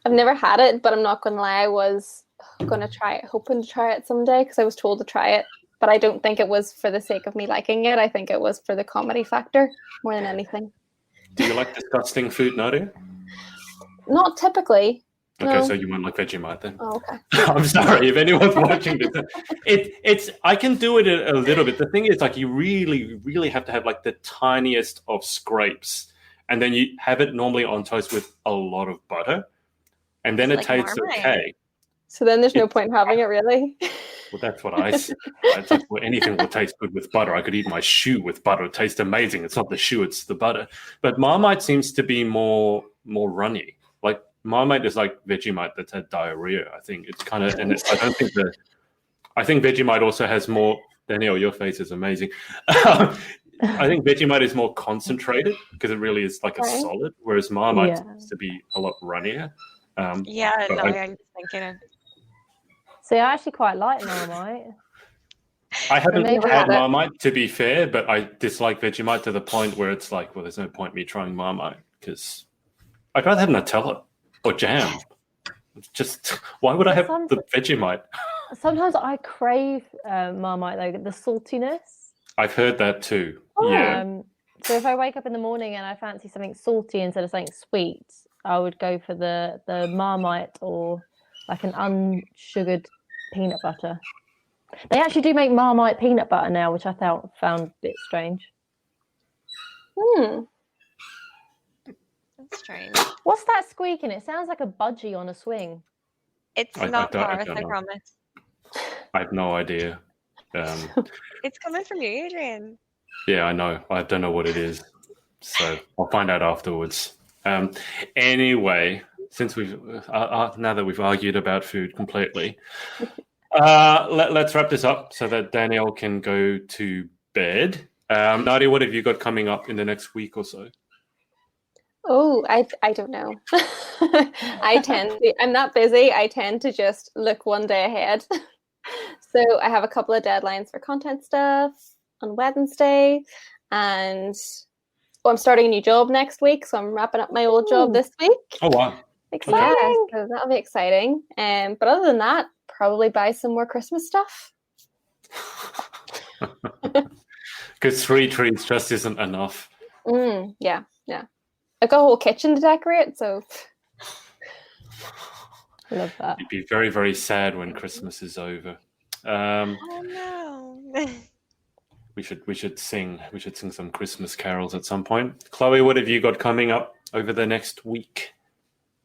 I've never had it, but I'm not going to lie. I was going to try it, hoping to try it someday because I was told to try it. But I don't think it was for the sake of me liking it. I think it was for the comedy factor more than anything. Do you like disgusting food, Nadia? Not typically. Okay, no. so you won't like Vegemite then. Oh, okay. I'm sorry if anyone's watching this. It's I can do it a little bit. The thing is, you really, really have to have the tiniest of scrapes, and then you have it normally on toast with a lot of butter, and then it tastes okay. So then there's no point in having it, really. Well, that's what I said. Anything will taste good with butter. I could eat my shoe with butter. It tastes amazing. It's not the shoe, it's the butter. But Marmite seems to be more runny. Marmite is like Vegemite that's had diarrhea. I think it's kind of, and I don't think I think Vegemite also has more. Danielle, your face is amazing. I think Vegemite is more concentrated because it really is like a solid, whereas Marmite seems to be a lot runnier. I'm just thinking of. See, I actually quite like Marmite. I haven't had Marmite, to be fair, but I dislike Vegemite to the point where it's like, well, there's no point me trying Marmite because I'd rather have Nutella or jam. It's just, why would I have the Vegemite? Sometimes I crave Marmite, though, the saltiness. I've heard that too. Yeah. So if I wake up in the morning and I fancy something salty instead of something sweet, I would go for the Marmite or like an unsugared peanut butter. They actually do make Marmite peanut butter now, which I found a bit strange. That's strange. What's that squeaking? It sounds like a budgie on a swing. It's not Garth, I promise. I have no idea. It's coming from you, Adrian. Yeah, I know. I don't know what it is. So I'll find out afterwards. Anyway, since we've now that we've argued about food completely, let's wrap this up so that Danielle can go to bed. Nadia, what have you got coming up in the next week or so? Oh, I don't know. I'm not busy. I tend to just look one day ahead. So I have a couple of deadlines for content stuff on Wednesday, and I'm starting a new job next week, so I'm wrapping up my old job this week. Oh wow. Exciting. Yeah, so that'll be exciting. But other than that, probably buy some more Christmas stuff. Because 3 trees just isn't enough. Yeah. I've got a whole kitchen to decorate, so I love that. You'd be very, very sad when Christmas is over. Oh no. We should sing some Christmas carols at some point. Chloe, what have you got coming up over the next week?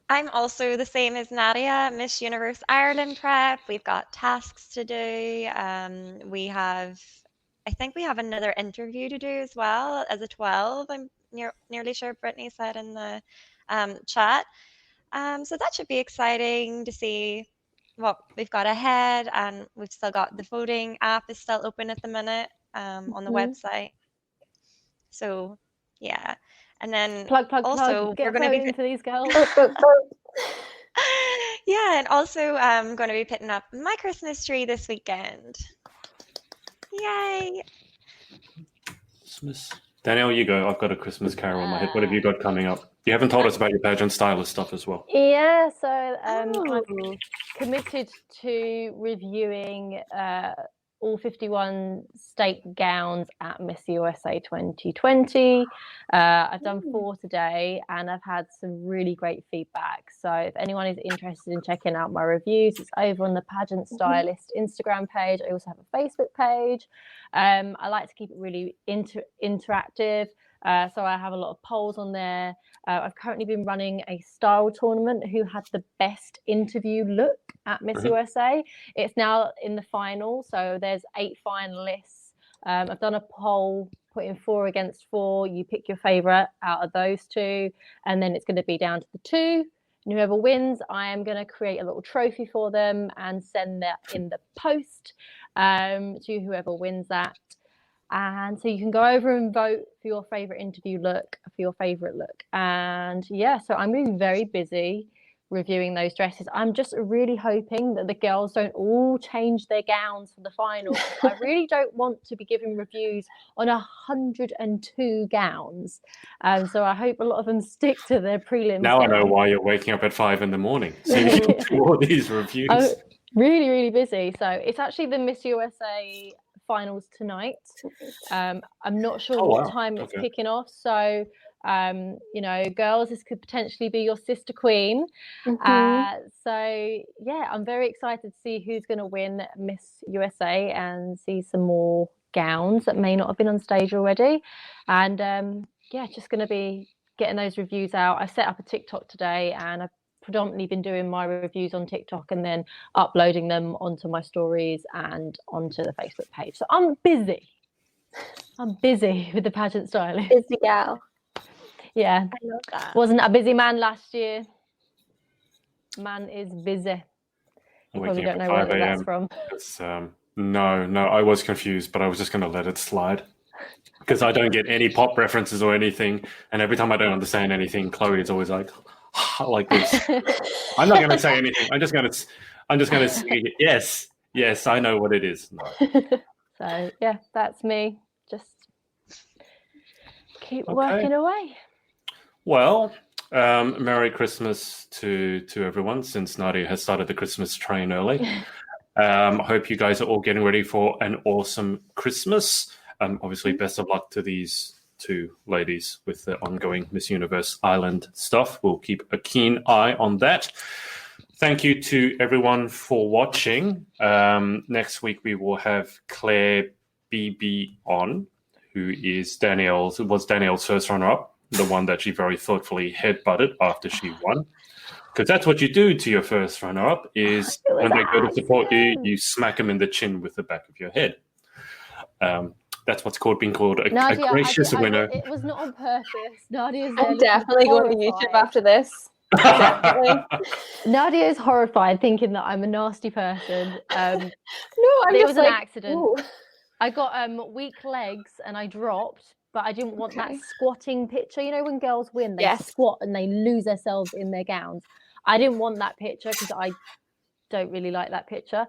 I'm also the same as Nadia, Miss Universe Ireland prep. We've got tasks to do. I think we have another interview to do as well as a 12. I'm nearly sure Brittany said in the chat. So that should be exciting to see what we've got ahead, and we've still got the voting app is still open at the minute on the website. So yeah, and then plug. Also, Get we're going to be into these girls. Yeah, and also I'm going to be putting up my Christmas tree this weekend. Yay! Christmas. Danielle, you go. I've got a Christmas carol in my head. What have you got coming up? You haven't told us about your pageant stylist stuff as well. Yeah, so I'm committed to reviewing all 51 state gowns at Miss USA 2020. I've done 4 today, and I've had some really great feedback. So if anyone is interested in checking out my reviews, it's over on the Pageant Stylist Instagram page. I also have a Facebook page. I like to keep it really interactive. So I have a lot of polls on there. I've currently been running a style tournament who had the best interview look at Miss USA. It's now in the final, so there's 8 finalists. I've done a poll putting 4 against 4. You pick your favourite out of those 2, and then it's going to be down to the 2. And whoever wins, I am going to create a little trophy for them and send that in the post to whoever wins that. And so you can go over and vote for your favourite interview look, for your favourite look. And yeah, so I'm going to be very busy reviewing those dresses. I'm just really hoping that the girls don't all change their gowns for the final. I really don't want to be giving reviews on 102 gowns. So I hope a lot of them stick to their prelims. Now I know why you're waking up at 5 a.m. so you can do all these reviews. I'm really, really busy. So it's actually the Miss USA finals tonight. I'm not sure what time it's kicking off. So girls, this could potentially be your sister queen. So yeah, I'm very excited to see who's going to win Miss USA and see some more gowns that may not have been on stage already. And just going to be getting those reviews out. I set up a TikTok today, and I've predominantly been doing my reviews on TikTok and then uploading them onto my stories and onto the Facebook page. So I'm busy with the pageant styling. Busy gal. Yeah. I love that. Wasn't a busy man last year. man is busy. You Waking probably don't up know at where 5 that's from. It's, no, I was confused, but I was just going to let it slide because I don't get any pop references or anything. And every time I don't understand anything, Chloe is always like this. I'm not going to say anything. I'm just going to say, yes, I know what it is. No. So yeah, that's me. Just keep working away. Well, Merry Christmas to everyone, since Nadia has started the Christmas train early. Hope you guys are all getting ready for an awesome Christmas. Obviously, best of luck to these two ladies with the ongoing Miss Universe Island stuff. We'll keep a keen eye on that. Thank you to everyone for watching. Next week, we will have Claire BB on, who was Danielle's first runner-up, the one that she very thoughtfully headbutted after she won. Because that's what you do to your first runner-up, is when they go to support you, you smack them in the chin with the back of your head. That's what's being called a gracious winner. It was not on purpose. Nadia's I'm definitely going to YouTube after this. Definitely. Nadia is horrified, thinking that I'm a nasty person. No, it was an accident. Ooh. I got weak legs and I dropped, but I didn't want that squatting picture. You know, when girls win, they squat and they lose themselves in their gowns. I didn't want that picture because I don't really like that picture.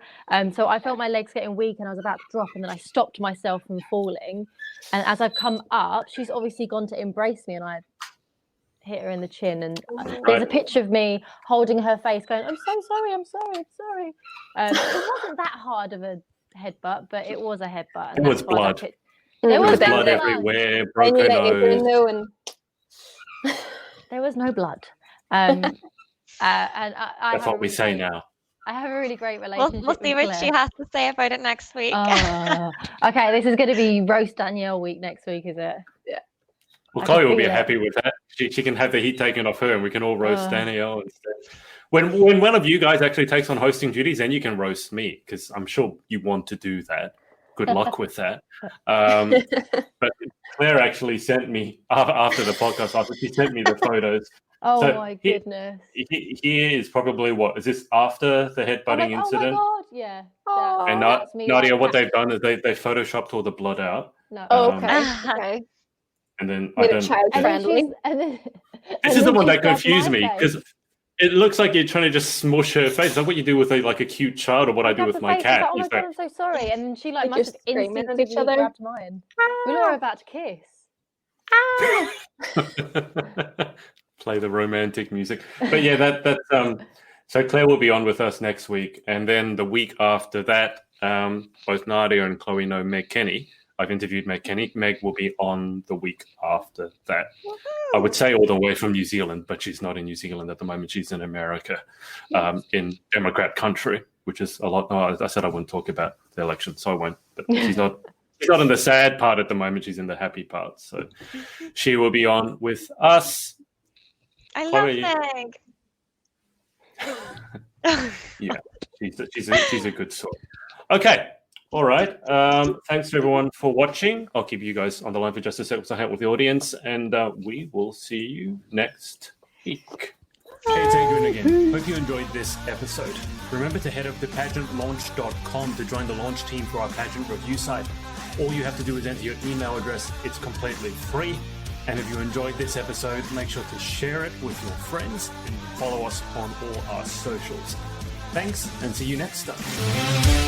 So I felt my legs getting weak and I was about to drop, and then I stopped myself from falling. And as I've come up, she's obviously gone to embrace me, and I hit her in the chin. And there's a picture of me holding her face going, I'm so sorry. It wasn't that hard of a headbutt, but it was a headbutt. And it was blood. There was blood everywhere, broken nose. There was no blood. And that's what we say now. I have a really great relationship. We'll see what she has to say about it next week. Okay, this is going to be roast Danielle week next week, is it? Yeah. Well, Chloe will be happy with that. She can have the heat taken off her, and we can all roast Danielle instead. When one of you guys actually takes on hosting duties, then you can roast me, because I'm sure you want to do that. Good luck with that. But Claire actually sent me after the podcast. She sent me the photos. Oh, so my goodness. Here is probably is this after the headbutting incident? Oh my God, yeah. And Nadia, what they've done is they photoshopped all the blood out. No. Okay. And then made it child friendly. This is the one that confused me, because it looks like you're trying to just smush her face. Is that what you do with a cute child, or what I do with my cat? Oh my God, I'm so sorry. And then she must have instantly grabbed mine. We were about to kiss. Play the romantic music. But yeah, that's so Claire will be on with us next week, and then the week after that, both Nadia and Chloe know Meg Kenny. I've interviewed Meg Kenny. Meg will be on the week after that. Woo-hoo! I would say all the way from New Zealand, but she's not in New Zealand at the moment. She's in America, in Democrat country, which is a lot. No, I said I wouldn't talk about the election, so I won't. But she's not. She's not in the sad part at the moment. She's in the happy part. So she will be on with us. I love Meg. Yeah, she's a good sort. Okay. All right. Thanks to everyone for watching. I'll keep you guys on the line for just a second to hang out with the audience, and we will see you next week. Hey, it's Adrian again. Hope you enjoyed this episode. Remember to head over to pageantlaunch.com to join the launch team for our pageant review site. All you have to do is enter your email address. It's completely free. And if you enjoyed this episode, make sure to share it with your friends and follow us on all our socials. Thanks, and see you next time.